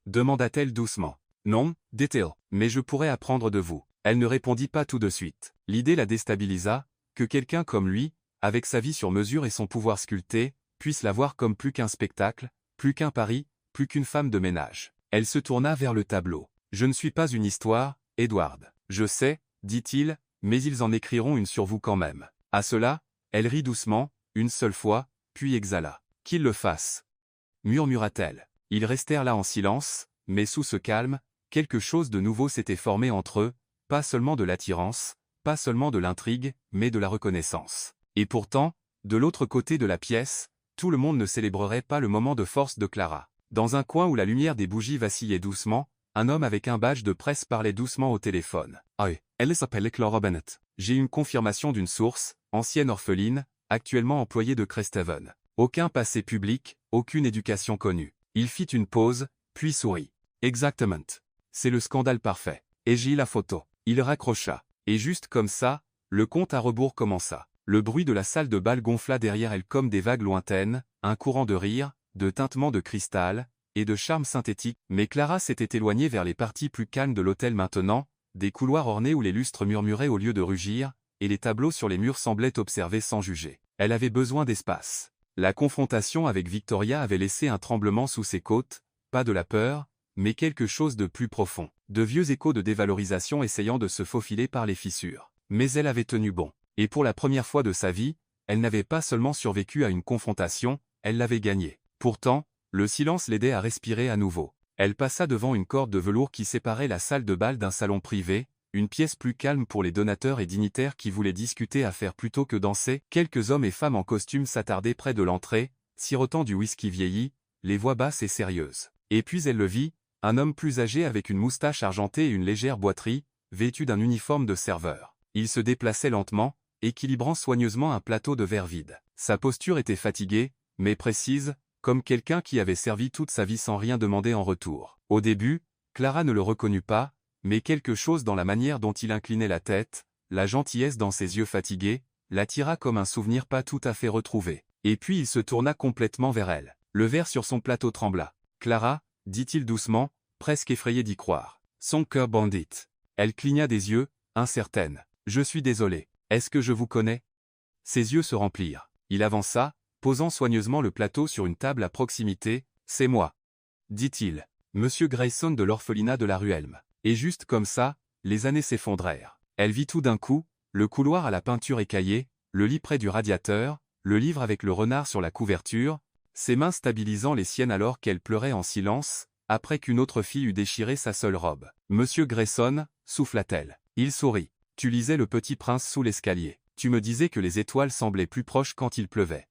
demanda-t-elle doucement. « Non, dit-il, mais je pourrais apprendre de vous. » Elle ne répondit pas tout de suite. L'idée la déstabilisa, que quelqu'un comme lui, avec sa vie sur mesure et son pouvoir sculpté, puisse la voir comme plus qu'un spectacle, plus qu'un pari, plus qu'une femme de ménage. Elle se tourna vers le tableau. « Je ne suis pas une histoire, Edward. Je sais, dit-il, mais ils en écriront une sur vous quand même. » À cela, elle rit doucement, une seule fois, puis exhala. « Qu'ils le fassent. » murmura-t-elle. Ils restèrent là en silence, mais sous ce calme, quelque chose de nouveau s'était formé entre eux, pas seulement de l'attirance, pas seulement de l'intrigue, mais de la reconnaissance. Et pourtant, de l'autre côté de la pièce, tout le monde ne célébrerait pas le moment de force de Clara. Dans un coin où la lumière des bougies vacillait doucement, un homme avec un badge de presse parlait doucement au téléphone. « Ah, elle s'appelle Clara Bennett. J'ai une confirmation d'une source, ancienne orpheline, actuellement employée de Cresthaven. Aucun passé public, aucune éducation connue. » Il fit une pause, puis sourit. « Exactement. C'est le scandale parfait. Et j'ai la photo. » Il raccrocha. Et juste comme ça, le compte à rebours commença. Le bruit de la salle de bal gonfla derrière elle comme des vagues lointaines, un courant de rire, de tintements de cristal, et de charme synthétique. Mais Clara s'était éloignée vers les parties plus calmes de l'hôtel maintenant, des couloirs ornés où les lustres murmuraient au lieu de rugir, et les tableaux sur les murs semblaient observer sans juger. Elle avait besoin d'espace. La confrontation avec Victoria avait laissé un tremblement sous ses côtes, pas de la peur, mais quelque chose de plus profond. De vieux échos de dévalorisation essayant de se faufiler par les fissures. Mais elle avait tenu bon. Et pour la première fois de sa vie, elle n'avait pas seulement survécu à une confrontation, elle l'avait gagnée. Pourtant, le silence l'aidait à respirer à nouveau. Elle passa devant une corde de velours qui séparait la salle de bal d'un salon privé, une pièce plus calme pour les donateurs et dignitaires qui voulaient discuter affaires plutôt que danser. Quelques hommes et femmes en costume s'attardaient près de l'entrée, sirotant du whisky vieilli, les voix basses et sérieuses. Et puis elle le vit, un homme plus âgé avec une moustache argentée et une légère boiterie, vêtu d'un uniforme de serveur. Il se déplaçait lentement, équilibrant soigneusement un plateau de verre vide. Sa posture était fatiguée, mais précise, comme quelqu'un qui avait servi toute sa vie sans rien demander en retour. Au début, Clara ne le reconnut pas, mais quelque chose dans la manière dont il inclinait la tête, la gentillesse dans ses yeux fatigués, l'attira comme un souvenir pas tout à fait retrouvé. Et puis il se tourna complètement vers elle. Le verre sur son plateau trembla. « Clara » dit-il doucement, presque effrayé d'y croire. Son cœur bandit. Elle cligna des yeux, incertaine. « Je suis désolé. Est-ce que je vous connais ?» Ses yeux se remplirent. Il avança, posant soigneusement le plateau sur une table à proximité. « C'est moi. » dit-il. Monsieur Grayson de l'orphelinat de la rue Elm. Et juste comme ça, les années s'effondrèrent. Elle vit tout d'un coup, le couloir à la peinture écaillée, le lit près du radiateur, le livre avec le renard sur la couverture, ses mains stabilisant les siennes alors qu'elle pleurait en silence, après qu'une autre fille eut déchiré sa seule robe. « Monsieur Grayson » souffla-t-elle. Il sourit. « Tu lisais Le Petit Prince sous l'escalier. Tu me disais que les étoiles semblaient plus proches quand il pleuvait.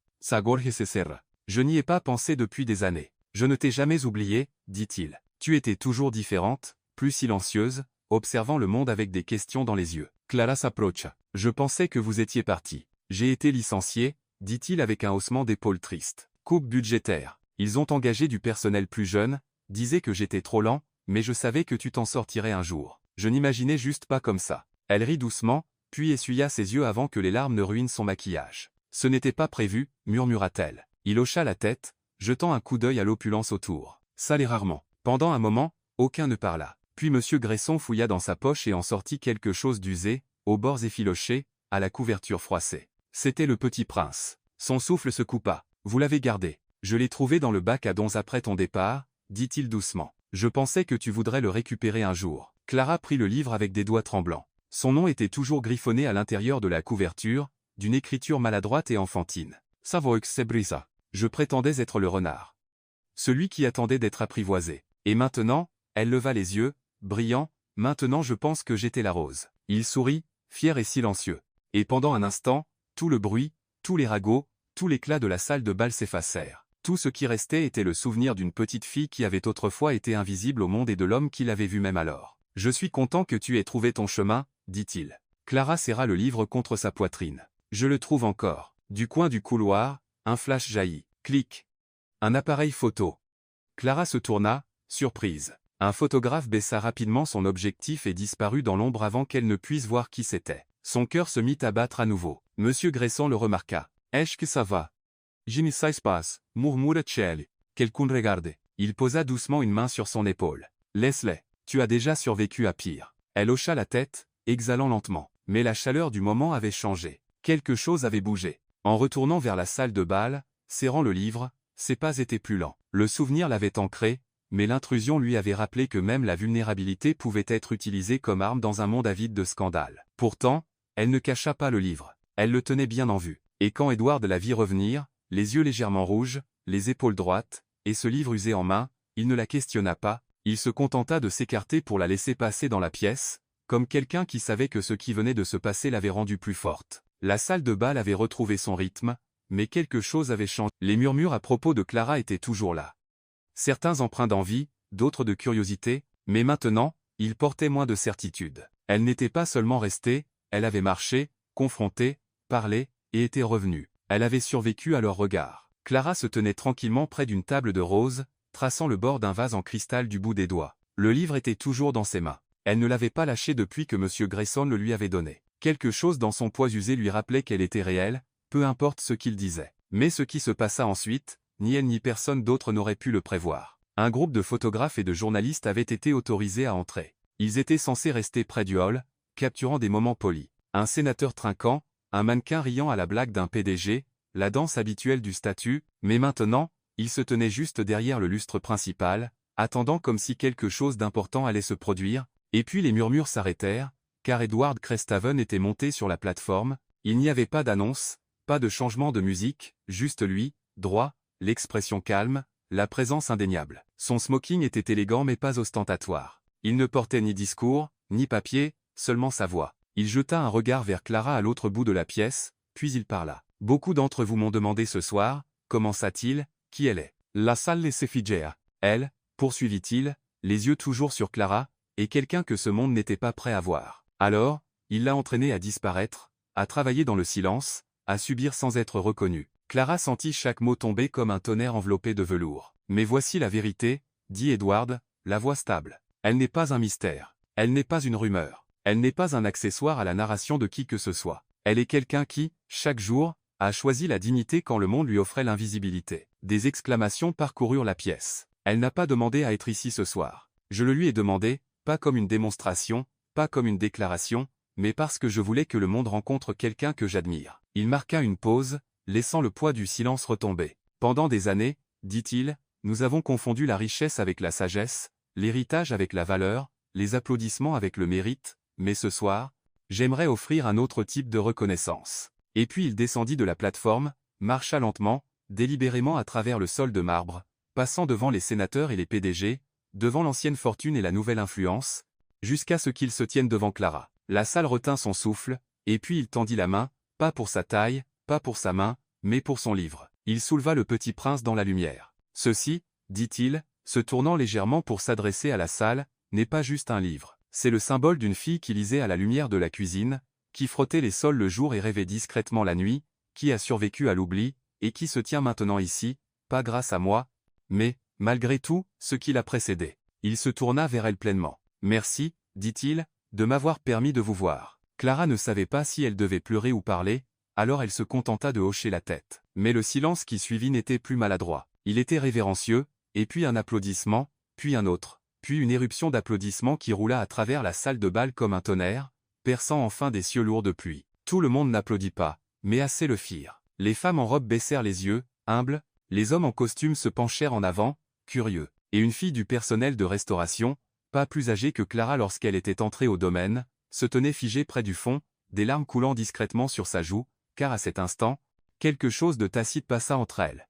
Je n'y ai pas pensé depuis des années. Je ne t'ai jamais oublié, dit-il. Tu étais toujours différente, plus silencieuse, observant le monde avec des questions dans les yeux. Clara s'approcha. Je pensais que vous étiez parti. J'ai été licencié, dit-il avec un haussement d'épaules triste. Coupe budgétaire. Ils ont engagé du personnel plus jeune, disaient que j'étais trop lent, mais je savais que tu t'en sortirais un jour. Je n'imaginais juste pas comme ça. Elle rit doucement, puis essuya ses yeux avant que les larmes ne ruinent son maquillage. Ce n'était pas prévu, murmura-t-elle. Il hocha la tête, jetant un coup d'œil à l'opulence autour. Ça l'est rarement. Pendant un moment, aucun ne parla. Puis M. Grayson fouilla dans sa poche et en sortit quelque chose d'usé, aux bords effilochés, à la couverture froissée. C'était Le Petit Prince. Son souffle se coupa. Vous l'avez gardé. Je l'ai trouvé dans le bac à dons après ton départ, dit-il doucement. Je pensais que tu voudrais le récupérer un jour. Clara prit le livre avec des doigts tremblants. Son nom était toujours griffonné à l'intérieur de la couverture, d'une écriture maladroite et enfantine. Savoix Sebrisa. Je prétendais être le renard. Celui qui attendait d'être apprivoisé. Et maintenant, elle leva les yeux, brillant, maintenant je pense que j'étais la rose. Il sourit, fier et silencieux. Et pendant un instant, tout le bruit, tous les ragots, tout l'éclat de la salle de bal s'effacèrent. Tout ce qui restait était le souvenir d'une petite fille qui avait autrefois été invisible au monde et de l'homme qui l'avait vue même alors. « Je suis content que tu aies trouvé ton chemin, » dit-il. Clara serra le livre contre sa poitrine. « Je le trouve encore. » Du coin du couloir, un flash jaillit. Clic. Un appareil photo. Clara se tourna, surprise. Un photographe baissa rapidement son objectif et disparut dans l'ombre avant qu'elle ne puisse voir qui c'était. Son cœur se mit à battre à nouveau. Monsieur Gresson le remarqua. « Est-ce que ça va? Je ne sais pas, murmura Tchel. Quelqu'un regarde. » Il posa doucement une main sur son épaule. « Laisse-les. Tu as déjà survécu à pire. » Elle hocha la tête, exhalant lentement. Mais la chaleur du moment avait changé. Quelque chose avait bougé. En retournant vers la salle de bal, serrant le livre, ses pas étaient plus lents. Le souvenir l'avait ancré, mais l'intrusion lui avait rappelé que même la vulnérabilité pouvait être utilisée comme arme dans un monde avide de scandales. Pourtant, elle ne cacha pas le livre. Elle le tenait bien en vue. Et quand Edward la vit revenir, les yeux légèrement rouges, les épaules droites, et ce livre usé en main, il ne la questionna pas, il se contenta de s'écarter pour la laisser passer dans la pièce, comme quelqu'un qui savait que ce qui venait de se passer l'avait rendue plus forte. La salle de bal avait retrouvé son rythme, mais quelque chose avait changé. Les murmures à propos de Clara étaient toujours là. Certains empreints d'envie, d'autres de curiosité, mais maintenant, ils portaient moins de certitude. Elle n'était pas seulement restée, elle avait marché, confronté, parlé, et était revenue. Elle avait survécu à leurs regards. Clara se tenait tranquillement près d'une table de roses, traçant le bord d'un vase en cristal du bout des doigts. Le livre était toujours dans ses mains. Elle ne l'avait pas lâché depuis que M. Grayson le lui avait donné. Quelque chose dans son poids usé lui rappelait qu'elle était réelle, peu importe ce qu'il disait. Mais ce qui se passa ensuite, ni elle ni personne d'autre n'aurait pu le prévoir. Un groupe de photographes et de journalistes avait été autorisés à entrer. Ils étaient censés rester près du hall, capturant des moments polis. Un sénateur trinquant, un mannequin riant à la blague d'un PDG, la danse habituelle du statut, mais maintenant, il se tenait juste derrière le lustre principal, attendant comme si quelque chose d'important allait se produire, et puis les murmures s'arrêtèrent, car Edward Crestaven était monté sur la plateforme, il n'y avait pas d'annonce, pas de changement de musique, juste lui, droit, l'expression calme, la présence indéniable. Son smoking était élégant mais pas ostentatoire. Il ne portait ni discours, ni papier, seulement sa voix. Il jeta un regard vers Clara à l'autre bout de la pièce, puis il parla. « Beaucoup d'entre vous m'ont demandé ce soir, commença-t-il, qui elle est. La salle laissait figea. Elle, poursuivit-il, les yeux toujours sur Clara, est quelqu'un que ce monde n'était pas prêt à voir. Alors, il l'a entraînée à disparaître, à travailler dans le silence, à subir sans être reconnue. » Clara sentit chaque mot tomber comme un tonnerre enveloppé de velours. « Mais voici la vérité, dit Edward, la voix stable. Elle n'est pas un mystère. Elle n'est pas une rumeur. Elle n'est pas un accessoire à la narration de qui que ce soit. Elle est quelqu'un qui, chaque jour, a choisi la dignité quand le monde lui offrait l'invisibilité. » Des exclamations parcoururent la pièce. Elle n'a pas demandé à être ici ce soir. Je le lui ai demandé, pas comme une démonstration, pas comme une déclaration, mais parce que je voulais que le monde rencontre quelqu'un que j'admire. Il marqua une pause, laissant le poids du silence retomber. Pendant des années, dit-il, nous avons confondu la richesse avec la sagesse, l'héritage avec la valeur, les applaudissements avec le mérite, mais ce soir, j'aimerais offrir un autre type de reconnaissance. Et puis il descendit de la plateforme, marcha lentement, délibérément à travers le sol de marbre, passant devant les sénateurs et les PDG, devant l'ancienne fortune et la nouvelle influence, jusqu'à ce qu'il se tienne devant Clara. La salle retint son souffle, et puis il tendit la main, pas pour sa taille, pas pour sa main, mais pour son livre. Il souleva le petit prince dans la lumière. Ceci, dit-il, se tournant légèrement pour s'adresser à la salle, n'est pas juste un livre. C'est le symbole d'une fille qui lisait à la lumière de la cuisine, qui frottait les sols le jour et rêvait discrètement la nuit, qui a survécu à l'oubli, et qui se tient maintenant ici, pas grâce à moi, mais, malgré tout, ce qui l'a précédé. Il se tourna vers elle pleinement. « Merci, dit-il, de m'avoir permis de vous voir. » Clara ne savait pas si elle devait pleurer ou parler, alors elle se contenta de hocher la tête. Mais le silence qui suivit n'était plus maladroit. Il était révérencieux, et puis un applaudissement, puis un autre, puis une éruption d'applaudissements qui roula à travers la salle de bal comme un tonnerre, perçant enfin des cieux lourds de pluie. Tout le monde n'applaudit pas, mais assez le firent. Les femmes en robe baissèrent les yeux, humbles, les hommes en costume se penchèrent en avant, curieux. Et une fille du personnel de restauration, pas plus âgée que Clara lorsqu'elle était entrée au domaine, se tenait figée près du fond, des larmes coulant discrètement sur sa joue, car à cet instant, quelque chose de tacite passa entre elles.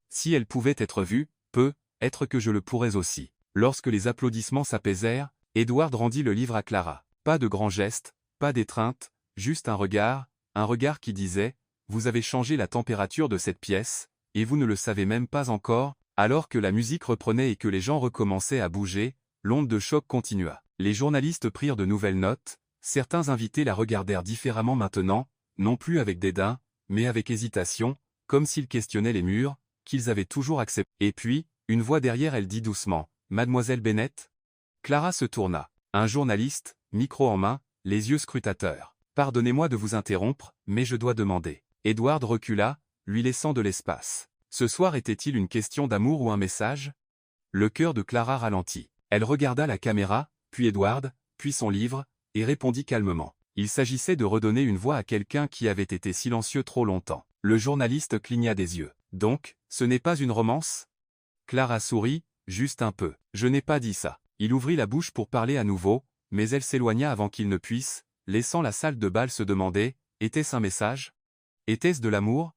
Si elle pouvait être vue, peut-être que je le pourrais aussi. Lorsque les applaudissements s'apaisèrent, Edward rendit le livre à Clara. Pas de grands gestes, pas d'étreinte, juste un regard qui disait « Vous avez changé la température de cette pièce, et vous ne le savez même pas encore ». Alors que la musique reprenait et que les gens recommençaient à bouger, l'onde de choc continua. Les journalistes prirent de nouvelles notes, certains invités la regardèrent différemment maintenant, non plus avec dédain, mais avec hésitation, comme s'ils questionnaient les murs, qu'ils avaient toujours acceptés. Et puis, une voix derrière elle dit doucement « Mademoiselle Bennett ?» Clara se tourna. Un journaliste, micro en main, les yeux scrutateurs. Pardonnez-moi de vous interrompre, mais je dois demander. Edward recula, lui laissant de l'espace. Ce soir était-il une question d'amour ou un message? Le cœur de Clara ralentit. Elle regarda la caméra, puis Edward, puis son livre, et répondit calmement. Il s'agissait de redonner une voix à quelqu'un qui avait été silencieux trop longtemps. Le journaliste cligna des yeux. Donc, ce n'est pas une romance? Clara sourit, juste un peu. Je n'ai pas dit ça. Il ouvrit la bouche pour parler à nouveau, mais elle s'éloigna avant qu'il ne puisse, laissant la salle de bal se demander, était-ce un message? Était-ce de l'amour?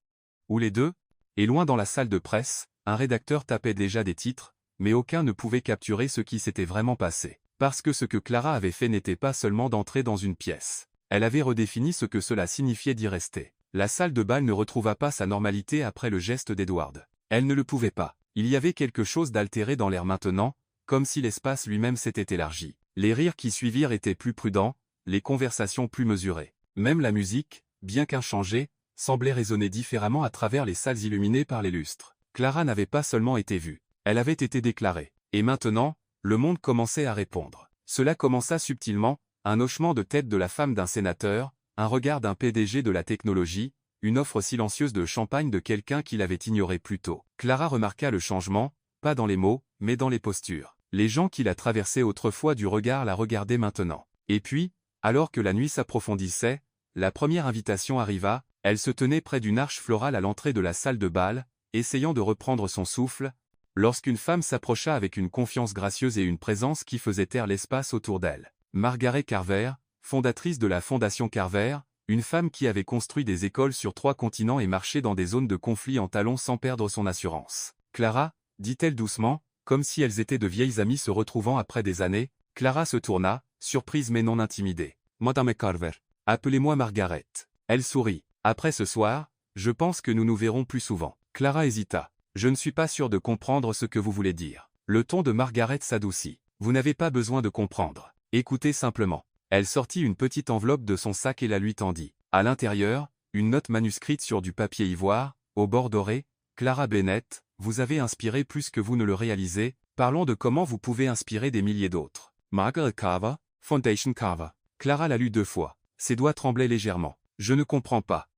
Ou les deux? Et loin dans la salle de presse, un rédacteur tapait déjà des titres, mais aucun ne pouvait capturer ce qui s'était vraiment passé. Parce que ce que Clara avait fait n'était pas seulement d'entrer dans une pièce. Elle avait redéfini ce que cela signifiait d'y rester. La salle de bal ne retrouva pas sa normalité après le geste d'Edward. Elle ne le pouvait pas. Il y avait quelque chose d'altéré dans l'air maintenant, comme si l'espace lui-même s'était élargi. Les rires qui suivirent étaient plus prudents, les conversations plus mesurées. Même la musique, bien qu'inchangée, semblait résonner différemment à travers les salles illuminées par les lustres. Clara n'avait pas seulement été vue, elle avait été déclarée. Et maintenant, le monde commençait à répondre. Cela commença subtilement, un hochement de tête de la femme d'un sénateur, un regard d'un PDG de la technologie, une offre silencieuse de champagne de quelqu'un qui l'avait ignoré plus tôt. Clara remarqua le changement, pas dans les mots, mais dans les postures. Les gens qui la traversaient autrefois du regard la regardaient maintenant. Et puis, alors que la nuit s'approfondissait, la première invitation arriva, elle se tenait près d'une arche florale à l'entrée de la salle de bal, essayant de reprendre son souffle, lorsqu'une femme s'approcha avec une confiance gracieuse et une présence qui faisait taire l'espace autour d'elle. Margaret Carver, fondatrice de la Fondation Carver, une femme qui avait construit des écoles sur 3 continents et marché dans des zones de conflit en talons sans perdre son assurance. Clara, dit-elle doucement, comme si elles étaient de vieilles amies se retrouvant après des années, Clara se tourna, surprise mais non intimidée. Madame Carver. Appelez-moi Margaret. Elle sourit. Après ce soir, je pense que nous nous verrons plus souvent. Clara hésita. Je ne suis pas sûre de comprendre ce que vous voulez dire. Le ton de Margaret s'adoucit. Vous n'avez pas besoin de comprendre. Écoutez simplement. Elle sortit une petite enveloppe de son sac et la lui tendit. À l'intérieur, une note manuscrite sur du papier ivoire, au bord doré. Clara Bennett, vous avez inspiré plus que vous ne le réalisez. Parlons de comment vous pouvez inspirer des milliers d'autres. Margaret Carver, Foundation Carver. Clara la lut 2 fois. Ses doigts tremblaient légèrement. Je ne comprends pas,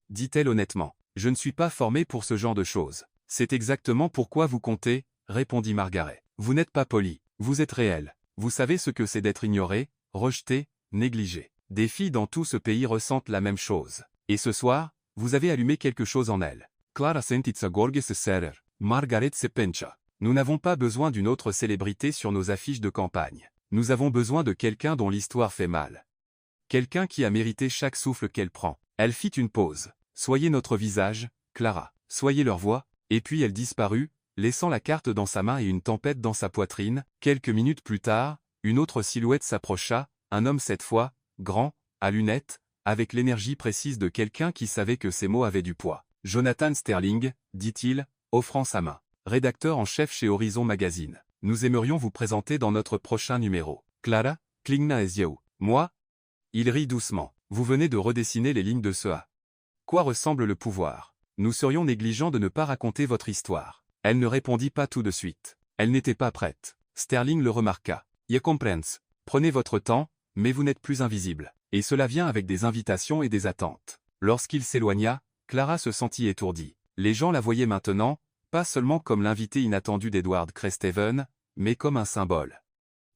dit-elle honnêtement. Je ne suis pas formée pour ce genre de choses. C'est exactement pourquoi vous comptez, répondit Margaret. Vous n'êtes pas poli, vous êtes réel. Vous savez ce que c'est d'être ignoré, rejeté, négligé. Des filles dans tout ce pays ressentent la même chose. Et ce soir, vous avez allumé quelque chose en elles. Clara sentitza gorges serer. Margaret se pencha. Nous n'avons pas besoin d'une autre célébrité sur nos affiches de campagne. Nous avons besoin de quelqu'un dont l'histoire fait mal. Quelqu'un qui a mérité chaque souffle qu'elle prend. Elle fit une pause. Soyez notre visage, Clara. Soyez leur voix. Et puis elle disparut, laissant la carte dans sa main et une tempête dans sa poitrine. Quelques minutes plus tard, une autre silhouette s'approcha, un homme cette fois, grand, à lunettes, avec l'énergie précise de quelqu'un qui savait que ses mots avaient du poids. Jonathan Sterling, dit-il, offrant sa main. Rédacteur en chef chez Horizon Magazine. Nous aimerions vous présenter dans notre prochain numéro. Clara, klingna eziew. Moi? Il rit doucement. Vous venez de redessiner les lignes de ce A. Quoi ressemble le pouvoir? Nous serions négligents de ne pas raconter votre histoire. Elle ne répondit pas tout de suite. Elle n'était pas prête. Sterling le remarqua. Je comprends. Prenez votre temps, mais vous n'êtes plus invisible. Et cela vient avec des invitations et des attentes. Lorsqu'il s'éloigna, Clara se sentit étourdie. Les gens la voyaient maintenant, pas seulement comme l'invité inattendu d'Edward Cresthaven, mais comme un symbole.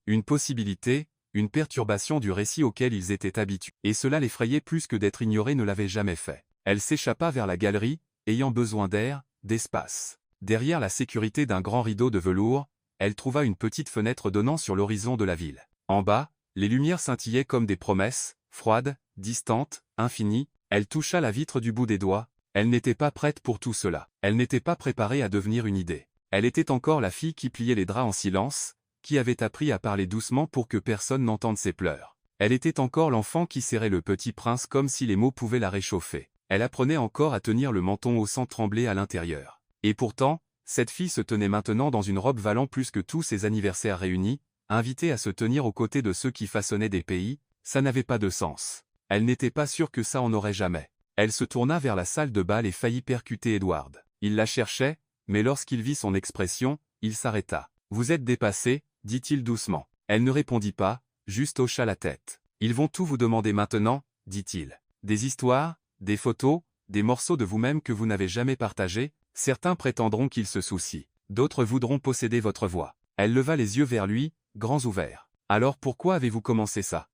Une possibilité, une perturbation du récit auquel ils étaient habitués. Et cela l'effrayait plus que d'être ignoré ne l'avait jamais fait. Elle s'échappa vers la galerie, ayant besoin d'air, d'espace. Derrière la sécurité d'un grand rideau de velours, elle trouva une petite fenêtre donnant sur l'horizon de la ville. En bas, les lumières scintillaient comme des promesses, froides, distantes, infinies. Elle toucha la vitre du bout des doigts. Elle n'était pas prête pour tout cela. Elle n'était pas préparée à devenir une idée. Elle était encore la fille qui pliait les draps en silence, qui avait appris à parler doucement pour que personne n'entende ses pleurs. Elle était encore l'enfant qui serrait le petit prince comme si les mots pouvaient la réchauffer. Elle apprenait encore à tenir le menton au sang tremblé à l'intérieur. Et pourtant, cette fille se tenait maintenant dans une robe valant plus que tous ses anniversaires réunis, invitée à se tenir aux côtés de ceux qui façonnaient des pays, ça n'avait pas de sens. Elle n'était pas sûre que ça en aurait jamais. Elle se tourna vers la salle de bal et faillit percuter Edward. Il la cherchait, mais lorsqu'il vit son expression, il s'arrêta. « Vous êtes dépassé », dit-il doucement. Elle ne répondit pas, juste hocha la tête. « Ils vont tout vous demander maintenant », dit-il. Des histoires, des photos, des morceaux de vous-même que vous n'avez jamais partagés. Certains prétendront qu'ils se soucient. D'autres voudront posséder votre voix. Elle leva les yeux vers lui, grands ouverts. Alors pourquoi avez-vous commencé ça?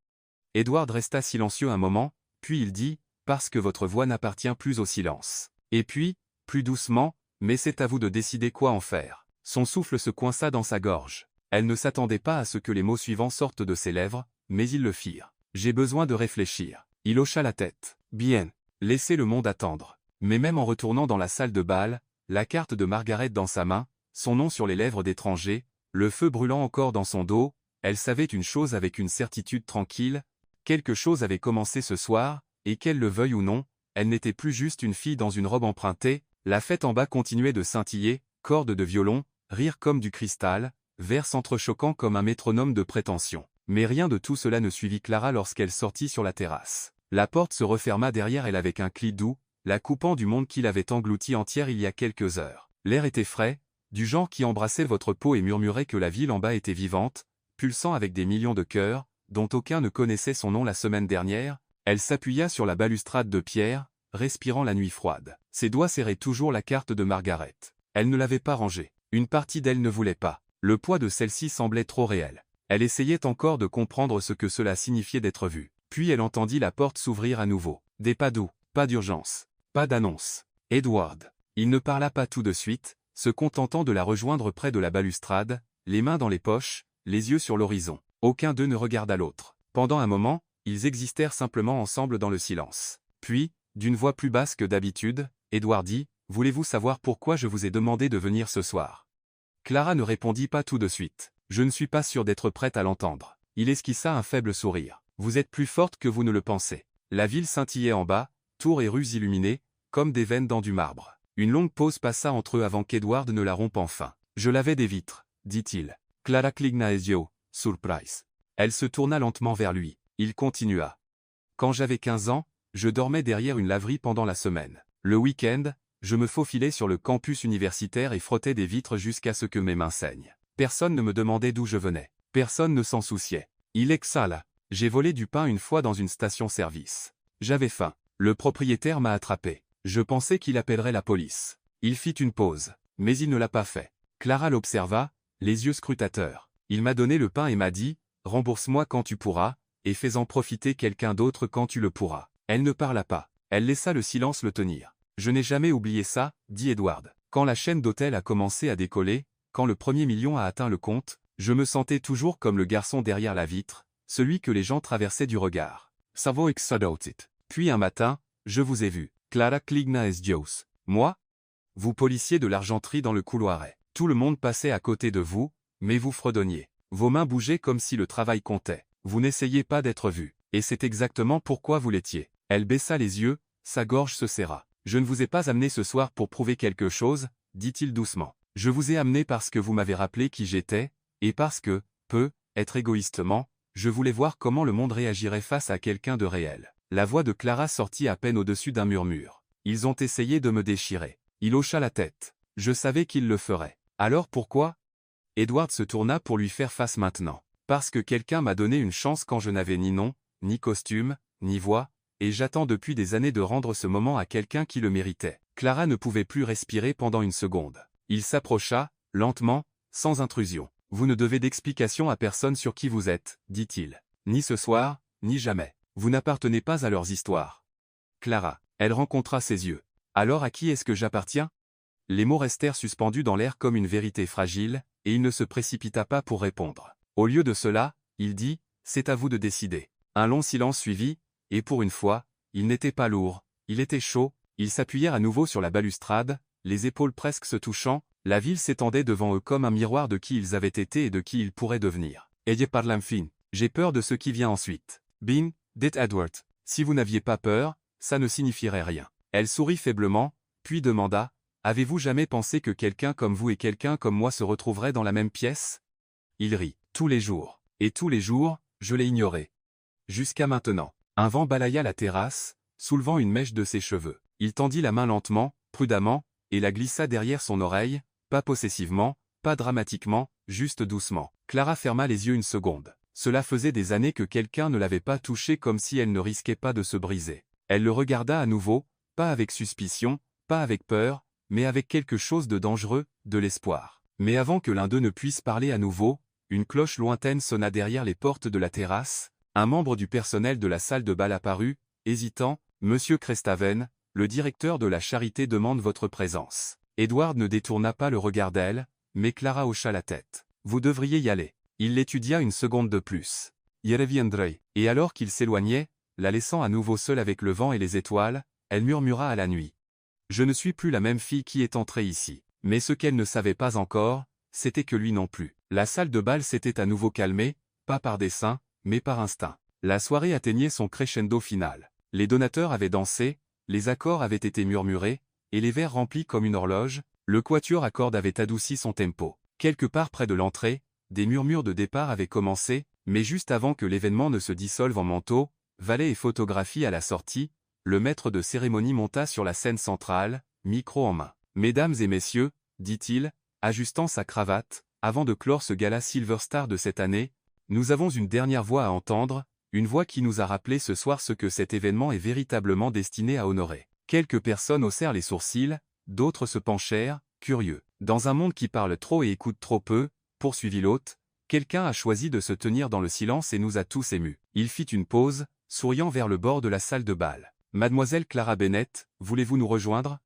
Edward resta silencieux un moment, puis il dit, parce que votre voix n'appartient plus au silence. Et puis, plus doucement, mais c'est à vous de décider quoi en faire. Son souffle se coinça dans sa gorge. Elle ne s'attendait pas à ce que les mots suivants sortent de ses lèvres, mais ils le firent. J'ai besoin de réfléchir. Il hocha la tête. Bien. Laissez le monde attendre. Mais même en retournant dans la salle de bal, la carte de Margaret dans sa main, son nom sur les lèvres d'étranger, le feu brûlant encore dans son dos, elle savait une chose avec une certitude tranquille, quelque chose avait commencé ce soir, et qu'elle le veuille ou non, elle n'était plus juste une fille dans une robe empruntée, la fête en bas continuait de scintiller, cordes de violon, rire comme du cristal, vers s'entrechoquant comme un métronome de prétention. Mais rien de tout cela ne suivit Clara lorsqu'elle sortit sur la terrasse. La porte se referma derrière elle avec un cli doux, la coupant du monde qui l'avait engloutie entière il y a quelques heures. L'air était frais, du genre qui embrassait votre peau et murmurait que la ville en bas était vivante, pulsant avec des millions de cœurs, dont aucun ne connaissait son nom la semaine dernière. Elle s'appuya sur la balustrade de pierre, respirant la nuit froide. Ses doigts serraient toujours la carte de Margaret. Elle ne l'avait pas rangée. Une partie d'elle ne voulait pas. Le poids de celle-ci semblait trop réel. Elle essayait encore de comprendre ce que cela signifiait d'être vue. Puis elle entendit la porte s'ouvrir à nouveau. Des pas doux, pas d'urgence, pas d'annonce. Edward. Il ne parla pas tout de suite, se contentant de la rejoindre près de la balustrade, les mains dans les poches, les yeux sur l'horizon. Aucun d'eux ne regarda l'autre. Pendant un moment, ils existèrent simplement ensemble dans le silence. Puis, d'une voix plus basse que d'habitude, Edward dit, « Voulez-vous savoir pourquoi je vous ai demandé de venir ce soir ?» Clara ne répondit pas tout de suite. « Je ne suis pas sûre d'être prête à l'entendre. » Il esquissa un faible sourire. « Vous êtes plus forte que vous ne le pensez. » La ville scintillait en bas, tours et rues illuminées, comme des veines dans du marbre. Une longue pause passa entre eux avant qu'Edward ne la rompe enfin. « Je l'avais des vitres, » dit-il. Clara cligna les yeux, surprise. Elle se tourna lentement vers lui. Il continua. « Quand j'avais 15 ans, je dormais derrière une laverie pendant la semaine. Le week-end, je me faufilais sur le campus universitaire et frottais des vitres jusqu'à ce que mes mains saignent. Personne ne me demandait d'où je venais. Personne ne s'en souciait. Il exhala. J'ai volé du pain une fois dans une station-service. J'avais faim. Le propriétaire m'a attrapé. Je pensais qu'il appellerait la police. Il fit une pause, mais il ne l'a pas fait. Clara l'observa, les yeux scrutateurs. Il m'a donné le pain et m'a dit, « Rembourse-moi quand tu pourras, et fais-en profiter quelqu'un d'autre quand tu le pourras. » Elle ne parla pas. Elle laissa le silence le tenir. « Je n'ai jamais oublié ça, » dit Edward. Quand la chaîne d'hôtels a commencé à décoller, quand le premier million a atteint le compte, je me sentais toujours comme le garçon derrière la vitre, celui que les gens traversaient du regard. Savo exadotit. Puis un matin, je vous ai vu. Clara cligna es yeux. Moi? Vous policiez de l'argenterie dans le couloiret. Tout le monde passait à côté de vous, mais vous fredonniez. Vos mains bougeaient comme si le travail comptait. Vous n'essayez pas d'être vu. Et c'est exactement pourquoi vous l'étiez. Elle baissa les yeux, sa gorge se serra. Je ne vous ai pas amené ce soir pour prouver quelque chose, dit-il doucement. Je vous ai amené parce que vous m'avez rappelé qui j'étais, et parce que, être égoïstement, je voulais voir comment le monde réagirait face à quelqu'un de réel. La voix de Clara sortit à peine au-dessus d'un murmure. Ils ont essayé de me déchirer. Il hocha la tête. Je savais qu'il le ferait. Alors pourquoi? Edward se tourna pour lui faire face maintenant. Parce que quelqu'un m'a donné une chance quand je n'avais ni nom, ni costume, ni voix, et j'attends depuis des années de rendre ce moment à quelqu'un qui le méritait. Clara ne pouvait plus respirer pendant une seconde. Il s'approcha, lentement, sans intrusion. Vous ne devez d'explication à personne sur qui vous êtes, dit-il. Ni ce soir, ni jamais. Vous n'appartenez pas à leurs histoires. Clara. Elle rencontra ses yeux. Alors à qui est-ce que j'appartiens? Les mots restèrent suspendus dans l'air comme une vérité fragile, et il ne se précipita pas pour répondre. Au lieu de cela, il dit, c'est à vous de décider. Un long silence suivit, et pour une fois, il n'était pas lourd, il était chaud, ils s'appuyèrent à nouveau sur la balustrade, les épaules presque se touchant, la ville s'étendait devant eux comme un miroir de qui ils avaient été et de qui ils pourraient devenir. Ayez par l'enfin. J'ai peur de ce qui vient ensuite. Bin, dit Edward. Si vous n'aviez pas peur, ça ne signifierait rien. Elle sourit faiblement, puis demanda, avez-vous jamais pensé que quelqu'un comme vous et quelqu'un comme moi se retrouveraient dans la même pièce? Il rit. Tous les jours. Et tous les jours, je l'ai ignoré. Jusqu'à maintenant. Un vent balaya la terrasse, soulevant une mèche de ses cheveux. Il tendit la main lentement, prudemment, et la glissa derrière son oreille, pas possessivement, pas dramatiquement, juste doucement. Clara ferma les yeux une seconde. cela faisait des années que quelqu'un ne l'avait pas touchée comme si elle ne risquait pas de se briser. Elle le regarda à nouveau, pas avec suspicion, pas avec peur, mais avec quelque chose de dangereux, de l'espoir. Mais avant que l'un d'eux ne puisse parler à nouveau, une cloche lointaine sonna derrière les portes de la terrasse, un membre du personnel de la salle de bal apparut, hésitant, « Monsieur Crestaven, le directeur de la charité demande votre présence. » Edward ne détourna pas le regard d'elle, mais Clara hocha la tête. « Vous devriez y aller. » Il l'étudia une seconde de plus. « Y reviendrai. » Et alors qu'il s'éloignait, la laissant à nouveau seule avec le vent et les étoiles, elle murmura à la nuit. « Je ne suis plus la même fille qui est entrée ici. » Mais ce qu'elle ne savait pas encore, c'était que lui non plus. La salle de bal s'était à nouveau calmée, pas par dessein, mais par instinct. La soirée atteignait son crescendo final. Les donateurs avaient dansé, les accords avaient été murmurés, et les verres remplis comme une horloge, le quatuor à cordes avait adouci son tempo. Quelque part près de l'entrée, des murmures de départ avaient commencé, mais juste avant que l'événement ne se dissolve en manteau, valet et photographie à la sortie, le maître de cérémonie monta sur la scène centrale, micro en main. « Mesdames et messieurs, dit-il, ajustant sa cravate, avant de clore ce gala Silver Star de cette année, nous avons une dernière voix à entendre, une voix qui nous a rappelé ce soir ce que cet événement est véritablement destiné à honorer. » Quelques personnes haussèrent les sourcils, d'autres se penchèrent, curieux. « Dans un monde qui parle trop et écoute trop peu, poursuivit l'hôte, quelqu'un a choisi de se tenir dans le silence et nous a tous émus. » Il fit une pause, souriant vers le bord de la salle de bal. « Mademoiselle Clara Bennett, voulez-vous nous rejoindre ?»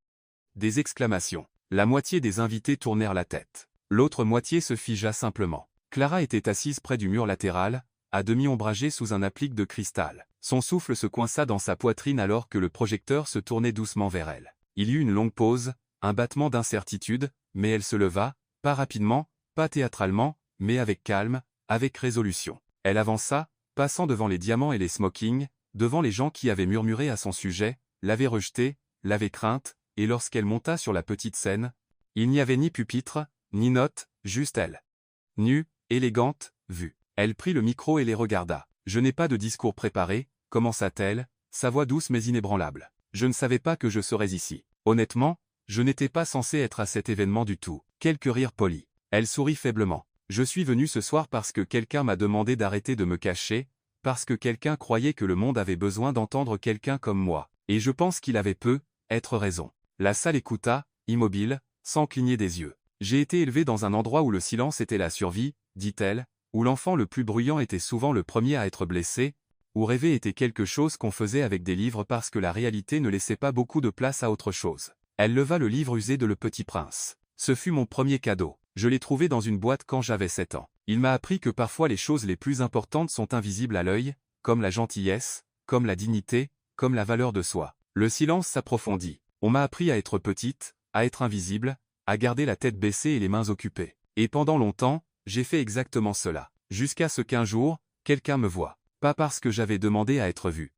Des exclamations. La moitié des invités tournèrent la tête. L'autre moitié se figea simplement. Clara était assise près du mur latéral, à demi ombragée sous un applique de cristal. Son souffle se coinça dans sa poitrine alors que le projecteur se tournait doucement vers elle. Il y eut une longue pause, un battement d'incertitude, mais elle se leva, pas rapidement, pas théâtralement, mais avec calme, avec résolution. Elle avança, passant devant les diamants et les smokings, devant les gens qui avaient murmuré à son sujet, l'avaient rejetée, l'avaient crainte, et lorsqu'elle monta sur la petite scène, il n'y avait ni pupitre, ni note, juste elle. Nue, élégante, vue. Elle prit le micro et les regarda. « Je n'ai pas de discours préparé, » commença-t-elle, sa voix douce mais inébranlable. « Je ne savais pas que je serais ici. Honnêtement, je n'étais pas censé être à cet événement du tout. » Quelques rires polis. Elle sourit faiblement. « Je suis venue ce soir parce que quelqu'un m'a demandé d'arrêter de me cacher, parce que quelqu'un croyait que le monde avait besoin d'entendre quelqu'un comme moi. Et je pense qu'il avait être raison. » La salle écouta, immobile, sans cligner des yeux. « J'ai été élevée dans un endroit où le silence était la survie, » dit-elle, où l'enfant le plus bruyant était souvent le premier à être blessé, où rêver était quelque chose qu'on faisait avec des livres parce que la réalité ne laissait pas beaucoup de place à autre chose. Elle leva le livre usé de Le Petit Prince. Ce fut mon premier cadeau. Je l'ai trouvé dans une boîte quand j'avais 7 ans. Il m'a appris que parfois les choses les plus importantes sont invisibles à l'œil, comme la gentillesse, comme la dignité, comme la valeur de soi. Le silence s'approfondit. On m'a appris à être petite, à être invisible, à garder la tête baissée et les mains occupées. Et pendant longtemps, j'ai fait exactement cela. Jusqu'à ce qu'un jour, quelqu'un me voie. Pas parce que j'avais demandé à être vu.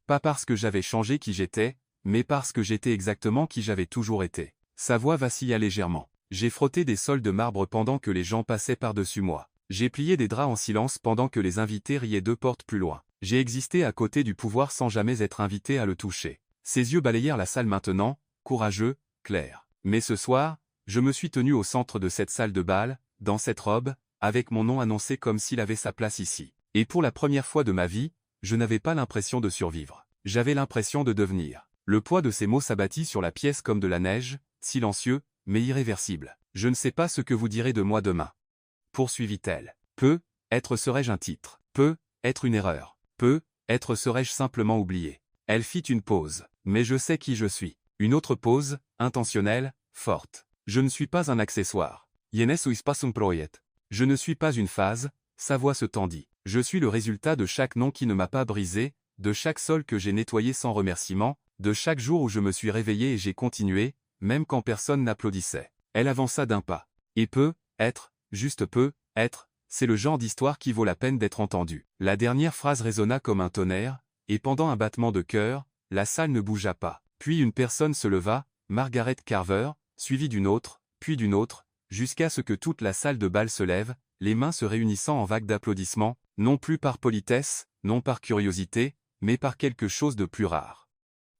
Pas parce que j'avais changé qui j'étais, mais parce que j'étais exactement qui j'avais toujours été. Sa voix vacilla légèrement. J'ai frotté des sols de marbre pendant que les gens passaient par-dessus moi. J'ai plié des draps en silence pendant que les invités riaient 2 portes plus loin. J'ai existé à côté du pouvoir sans jamais être invité à le toucher. Ses yeux balayèrent la salle maintenant, courageux, clair. Mais ce soir, je me suis tenu au centre de cette salle de bal, dans cette robe, avec mon nom annoncé comme s'il avait sa place ici. Et pour la première fois de ma vie, je n'avais pas l'impression de survivre. J'avais l'impression de devenir. Le poids de ces mots s'abattit sur la pièce comme de la neige, silencieux, mais irréversible. Je ne sais pas ce que vous direz de moi demain. Poursuivit-elle. Être serais-je un titre. Être une erreur. Être serais-je simplement oublié. Elle fit une pause. Mais je sais qui je suis. Une autre pause, intentionnelle, forte. Je ne suis pas un accessoire. Je ne suis pas une phase, sa voix se tendit. Je suis le résultat de chaque nom qui ne m'a pas brisé, de chaque sol que j'ai nettoyé sans remerciement, de chaque jour où je me suis réveillé et j'ai continué, même quand personne n'applaudissait. Elle avança d'un pas. Et juste être, c'est le genre d'histoire qui vaut la peine d'être entendue. La dernière phrase résonna comme un tonnerre, et pendant un battement de cœur, la salle ne bougea pas. Puis une personne se leva, Margaret Carver, suivie d'une autre, puis d'une autre, jusqu'à ce que toute la salle de bal se lève, les mains se réunissant en vagues d'applaudissements, non plus par politesse, non par curiosité, mais par quelque chose de plus rare.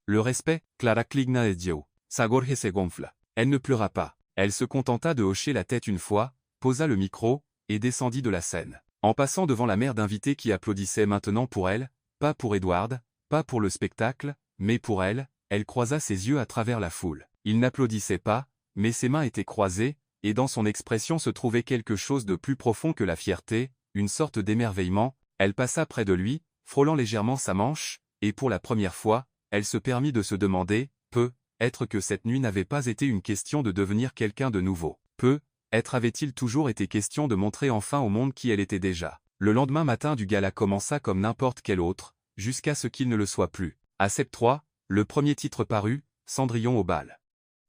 Le respect, Clara cligna les yeux. Sa gorge se gonfla. Elle ne pleura pas. Elle se contenta de hocher la tête une fois, posa le micro, et descendit de la scène. En passant devant la mer d'invités qui applaudissaient maintenant pour elle, pas pour Edward, pas pour le spectacle, mais pour elle, elle croisa ses yeux à travers la foule. Il n'applaudissait pas, mais ses mains étaient croisées, et dans son expression se trouvait quelque chose de plus profond que la fierté, une sorte d'émerveillement. Elle passa près de lui, frôlant légèrement sa manche, et pour la première fois, elle se permit de se demander, peut-être que cette nuit n'avait pas été une question de devenir quelqu'un de nouveau. Peut-être avait-il toujours été question de montrer enfin au monde qui elle était déjà. Le lendemain matin du gala commença comme n'importe quel autre, jusqu'à ce qu'il ne le soit plus. À Sept 3, le premier titre parut, Cendrillon au bal.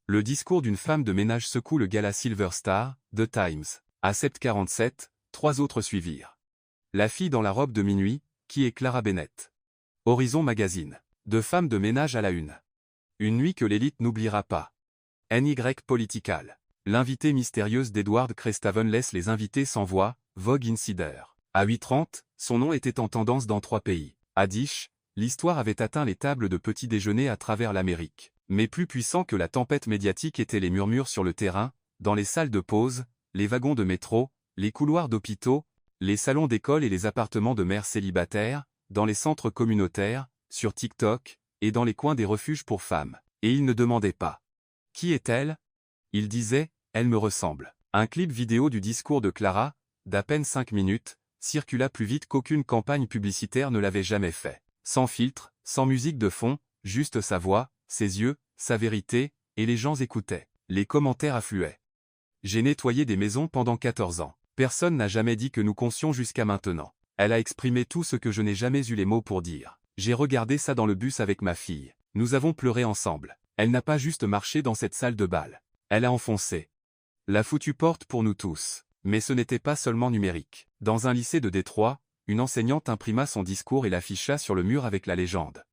Le discours d'une femme de ménage secoue le gala Silver Star, The Times. À Sept 47, 3 autres suivirent. La fille dans la robe de minuit, qui est Clara Bennett. Horizon Magazine. De femmes de ménage à la une. Une nuit que l'élite n'oubliera pas. NY Political. L'invitée mystérieuse d'Edward Crestaven laisse les invités sans voix, Vogue Insider. À 8h30, son nom était en tendance dans 3 pays. À Dish, l'histoire avait atteint les tables de petit déjeuner à travers l'Amérique. Mais plus puissant que la tempête médiatique étaient les murmures sur le terrain, dans les salles de pause, les wagons de métro, les couloirs d'hôpitaux, les salons d'école et les appartements de mères célibataires, dans les centres communautaires, sur TikTok, et dans les coins des refuges pour femmes. Et il ne demandait pas. Qui est-elle? Il disait, elle me ressemble. Un clip vidéo du discours de Clara, d'à peine 5 minutes, circula plus vite qu'aucune campagne publicitaire ne l'avait jamais fait. Sans filtre, sans musique de fond, juste sa voix, ses yeux, sa vérité, et les gens écoutaient. Les commentaires affluaient. J'ai nettoyé des maisons pendant 14 ans. Personne n'a jamais dit que nous concions jusqu'à maintenant. Elle a exprimé tout ce que je n'ai jamais eu les mots pour dire. J'ai regardé ça dans le bus avec ma fille. Nous avons pleuré ensemble. Elle n'a pas juste marché dans cette salle de bal. Elle a enfoncé la foutue porte pour nous tous. Mais ce n'était pas seulement numérique. Dans un lycée de Détroit, une enseignante imprima son discours et l'afficha sur le mur avec la légende.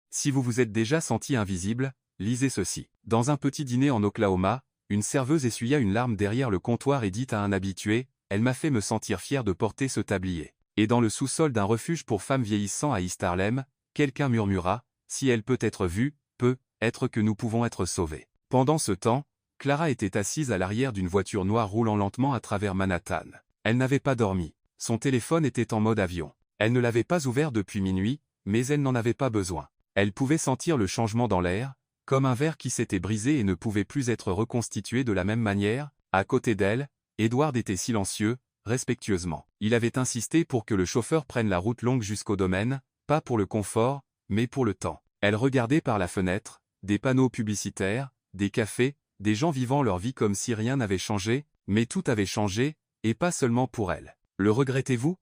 Si vous vous êtes déjà senti invisible, lisez ceci. Dans un petit dîner en Oklahoma, une serveuse essuya une larme derrière le comptoir et dit à un habitué, « Elle m'a fait me sentir fier de porter ce tablier. » Et dans le sous-sol d'un refuge pour femmes vieillissant à East Harlem, quelqu'un murmura, « Si elle peut être vue, peut-être que nous pouvons être sauvés. » Pendant ce temps, Clara était assise à l'arrière d'une voiture noire roulant lentement à travers Manhattan. Elle n'avait pas dormi. Son téléphone était en mode avion. Elle ne l'avait pas ouvert depuis minuit, mais elle n'en avait pas besoin. Elle pouvait sentir le changement dans l'air, comme un verre qui s'était brisé et ne pouvait plus être reconstitué de la même manière. À côté d'elle, Edward était silencieux, respectueusement. Il avait insisté pour que le chauffeur prenne la route longue jusqu'au domaine, pas pour le confort, mais pour le temps. Elle regardait par la fenêtre, des panneaux publicitaires, des cafés, des gens vivant leur vie comme si rien n'avait changé, mais tout avait changé, et pas seulement pour elle. « Le regrettez-vous »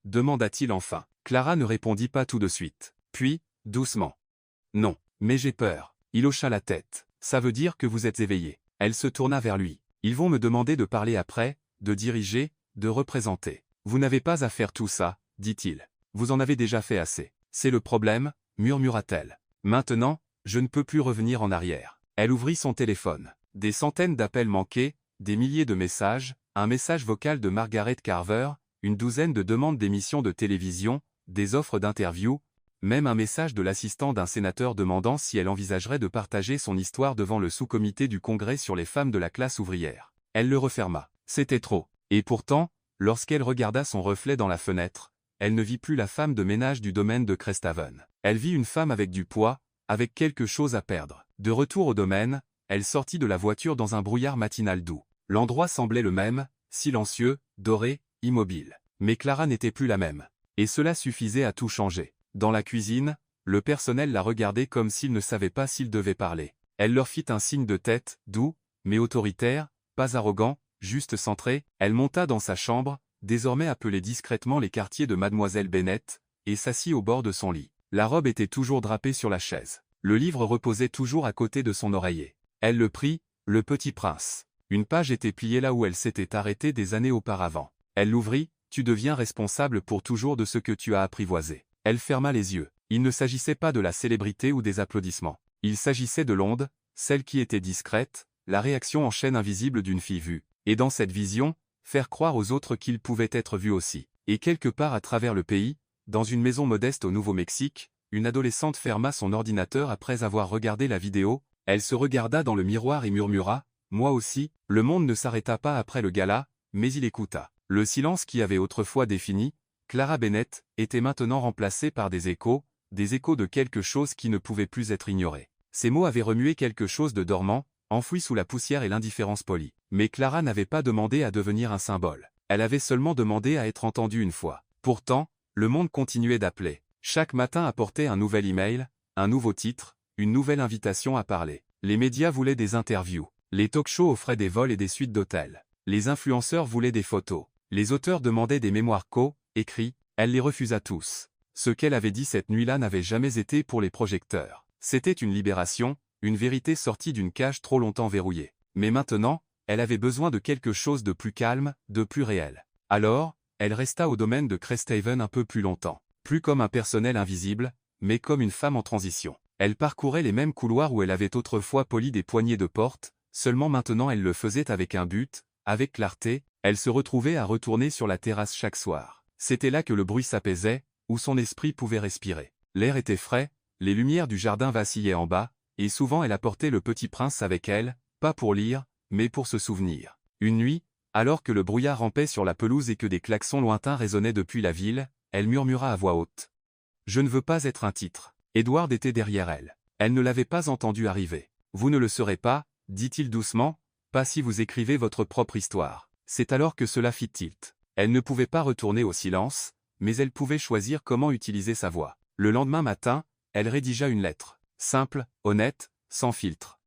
demanda-t-il enfin. Clara ne répondit pas tout de suite. Puis, doucement. « Non, mais j'ai peur. » Il hocha la tête. « Ça veut dire que vous êtes éveillé. » Elle se tourna vers lui. « Ils vont me demander de parler après, de diriger, de représenter. Vous n'avez pas à faire tout ça, dit-il. Vous en avez déjà fait assez. C'est le problème, murmura-t-elle. Maintenant, je ne peux plus revenir en arrière. » Elle ouvrit son téléphone. Des centaines d'appels manqués, des milliers de messages, un message vocal de Margaret Carver, une douzaine de demandes d'émissions de télévision, des offres d'interview, même un message de l'assistant d'un sénateur demandant si elle envisagerait de partager son histoire devant le sous-comité du Congrès sur les femmes de la classe ouvrière. Elle le referma. C'était trop. Et pourtant, lorsqu'elle regarda son reflet dans la fenêtre, elle ne vit plus la femme de ménage du domaine de Crestaven. Elle vit une femme avec du poids, avec quelque chose à perdre. De retour au domaine, elle sortit de la voiture dans un brouillard matinal doux. L'endroit semblait le même, silencieux, doré, immobile. Mais Clara n'était plus la même. Et cela suffisait à tout changer. Dans la cuisine, le personnel la regardait comme s'il ne savait pas s'il devait parler. Elle leur fit un signe de tête, doux, mais autoritaire, pas arrogant, juste centré. Elle monta dans sa chambre, désormais appelée discrètement les quartiers de Mademoiselle Bennett, et s'assit au bord de son lit. La robe était toujours drapée sur la chaise. Le livre reposait toujours à côté de son oreiller. Elle le prit, Le Petit Prince. Une page était pliée là où elle s'était arrêtée des années auparavant. Elle l'ouvrit, Tu deviens responsable pour toujours de ce que tu as apprivoisé. Elle ferma les yeux. Il ne s'agissait pas de la célébrité ou des applaudissements. Il s'agissait de l'onde, celle qui était discrète, la réaction en chaîne invisible d'une fille vue. Et dans cette vision, faire croire aux autres qu'ils pouvaient être vus aussi. Et quelque part à travers le pays, dans une maison modeste au Nouveau-Mexique, une adolescente ferma son ordinateur après avoir regardé la vidéo. Elle se regarda dans le miroir et murmura, « Moi aussi ». Le monde ne s'arrêta pas après le gala, mais il écouta. Le silence qui avait autrefois défini Clara Bennett était maintenant remplacé par des échos de quelque chose qui ne pouvait plus être ignoré. Ces mots avaient remué quelque chose de dormant, enfoui sous la poussière et l'indifférence polie. Mais Clara n'avait pas demandé à devenir un symbole. Elle avait seulement demandé à être entendue une fois. Pourtant, le monde continuait d'appeler. Chaque matin apportait un nouvel email, un nouveau titre, une nouvelle invitation à parler. Les médias voulaient des interviews. Les talk-shows offraient des vols et des suites d'hôtels. Les influenceurs voulaient des photos. Les auteurs demandaient des mémoires écrits. Elle les refusa tous. Ce qu'elle avait dit cette nuit-là n'avait jamais été pour les projecteurs. C'était une libération, une vérité sortie d'une cage trop longtemps verrouillée. Mais maintenant, elle avait besoin de quelque chose de plus calme, de plus réel. Alors, elle resta au domaine de Cresthaven un peu plus longtemps. Plus comme un personnel invisible, mais comme une femme en transition. Elle parcourait les mêmes couloirs où elle avait autrefois poli des poignées de porte, seulement maintenant elle le faisait avec un but, avec clarté, elle se retrouvait à retourner sur la terrasse chaque soir. C'était là que le bruit s'apaisait, où son esprit pouvait respirer. L'air était frais, les lumières du jardin vacillaient en bas, et souvent elle apportait le petit prince avec elle, pas pour lire, mais pour se souvenir. Une nuit, alors que le brouillard rampait sur la pelouse et que des klaxons lointains résonnaient depuis la ville, elle murmura à voix haute. « Je ne veux pas être un titre. » Edward était derrière elle. Elle ne l'avait pas entendu arriver. « Vous ne le serez pas, dit-il doucement, pas si vous écrivez votre propre histoire. » C'est alors que cela fit tilt. Elle ne pouvait pas retourner au silence, mais elle pouvait choisir comment utiliser sa voix. Le lendemain matin, elle rédigea une lettre. Simple, honnête, sans filtre.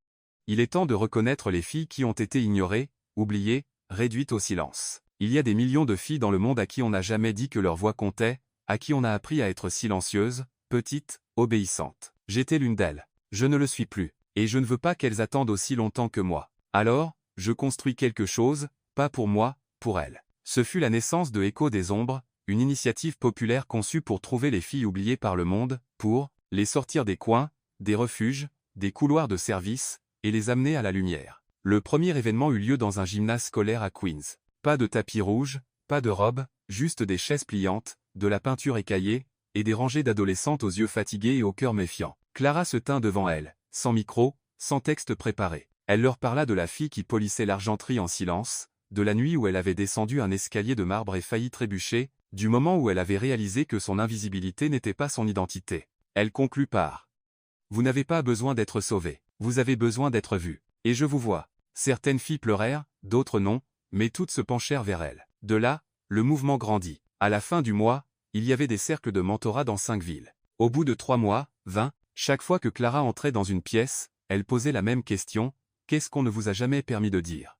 Il est temps de reconnaître les filles qui ont été ignorées, oubliées, réduites au silence. Il y a des millions de filles dans le monde à qui on n'a jamais dit que leur voix comptait, à qui on a appris à être silencieuses, petites, obéissantes. J'étais l'une d'elles. Je ne le suis plus, et je ne veux pas qu'elles attendent aussi longtemps que moi. Alors, je construis quelque chose, pas pour moi, pour elles. Ce fut la naissance de Écho des Ombres, une initiative populaire conçue pour trouver les filles oubliées par le monde, pour les sortir des coins, des refuges, des couloirs de service, et les amener à la lumière. Le premier événement eut lieu dans un gymnase scolaire à Queens. Pas de tapis rouge, pas de robe, juste des chaises pliantes, de la peinture écaillée, et des rangées d'adolescentes aux yeux fatigués et au cœur méfiant. Clara se tint devant elles, sans micro, sans texte préparé. Elle leur parla de la fille qui polissait l'argenterie en silence, de la nuit où elle avait descendu un escalier de marbre et failli trébucher, du moment où elle avait réalisé que son invisibilité n'était pas son identité. Elle conclut par « Vous n'avez pas besoin d'être sauvé, vous avez besoin d'être vu. Et je vous vois. » Certaines filles pleurèrent, d'autres non, mais toutes se penchèrent vers elle. De là, le mouvement grandit. À la fin du mois, il y avait des cercles de mentorat dans 5 villes. Au bout de 3 mois, 20, chaque fois que Clara entrait dans une pièce, elle posait la même question, « Qu'est-ce qu'on ne vous a jamais permis de dire ?»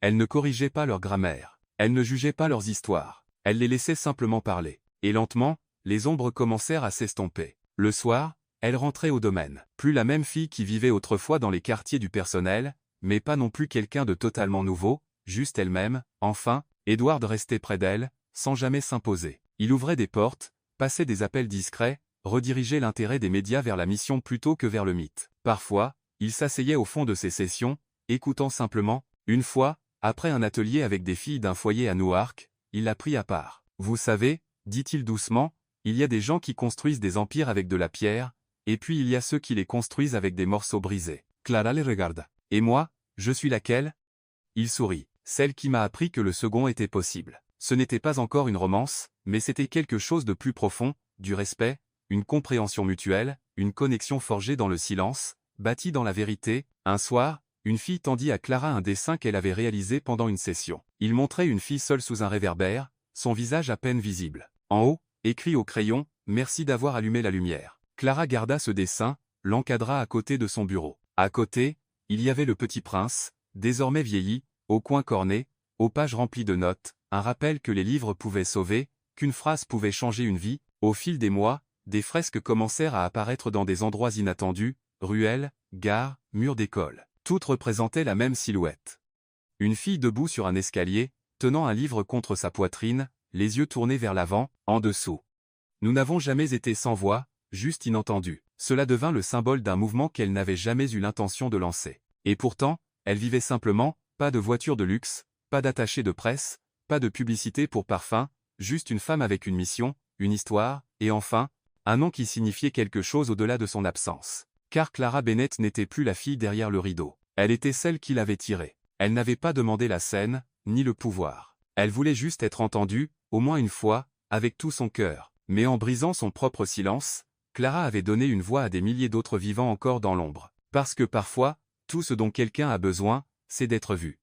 Elle ne corrigeait pas leur grammaire. Elle ne jugeait pas leurs histoires. Elle les laissait simplement parler. Et lentement, les ombres commencèrent à s'estomper. Le soir, elle rentrait au domaine. Plus la même fille qui vivait autrefois dans les quartiers du personnel, mais pas non plus quelqu'un de totalement nouveau, juste elle-même. Enfin, Edward restait près d'elle, sans jamais s'imposer. Il ouvrait des portes, passait des appels discrets, redirigeait l'intérêt des médias vers la mission plutôt que vers le mythe. Parfois, il s'asseyait au fond de ses sessions, écoutant simplement. Une fois, après un atelier avec des filles d'un foyer à Newark, il la prit à part. « Vous savez, dit-il doucement, il y a des gens qui construisent des empires avec de la pierre, et puis il y a ceux qui les construisent avec des morceaux brisés. » Clara les regarda. « Et moi, je suis laquelle ?» Il sourit. « Celle qui m'a appris que le second était possible. » Ce n'était pas encore une romance, mais c'était quelque chose de plus profond, du respect, une compréhension mutuelle, une connexion forgée dans le silence, bâtie dans la vérité. Un soir, une fille tendit à Clara un dessin qu'elle avait réalisé pendant une session. Il montrait une fille seule sous un réverbère, son visage à peine visible. En haut, écrit au crayon, « Merci d'avoir allumé la lumière. » Clara garda ce dessin, l'encadra à côté de son bureau. À côté, il y avait le petit prince, désormais vieilli, au coin corné, aux pages remplies de notes, un rappel que les livres pouvaient sauver, qu'une phrase pouvait changer une vie. Au fil des mois, des fresques commencèrent à apparaître dans des endroits inattendus, ruelles, gares, murs d'école. Toutes représentaient la même silhouette. Une fille debout sur un escalier, tenant un livre contre sa poitrine, les yeux tournés vers l'avant, en dessous. Nous n'avons jamais été sans voix, juste inentendus. Cela devint le symbole d'un mouvement qu'elle n'avait jamais eu l'intention de lancer. Et pourtant, elle vivait simplement, pas de voiture de luxe, pas d'attaché de presse, pas de publicité pour parfum, juste une femme avec une mission, une histoire, et enfin, un nom qui signifiait quelque chose au-delà de son absence. Car Clara Bennett n'était plus la fille derrière le rideau. Elle était celle qui l'avait tirée. Elle n'avait pas demandé la scène, ni le pouvoir. Elle voulait juste être entendue, au moins une fois, avec tout son cœur. Mais en brisant son propre silence, Clara avait donné une voix à des milliers d'autres vivants encore dans l'ombre. Parce que parfois, tout ce dont quelqu'un a besoin, c'est d'être vu.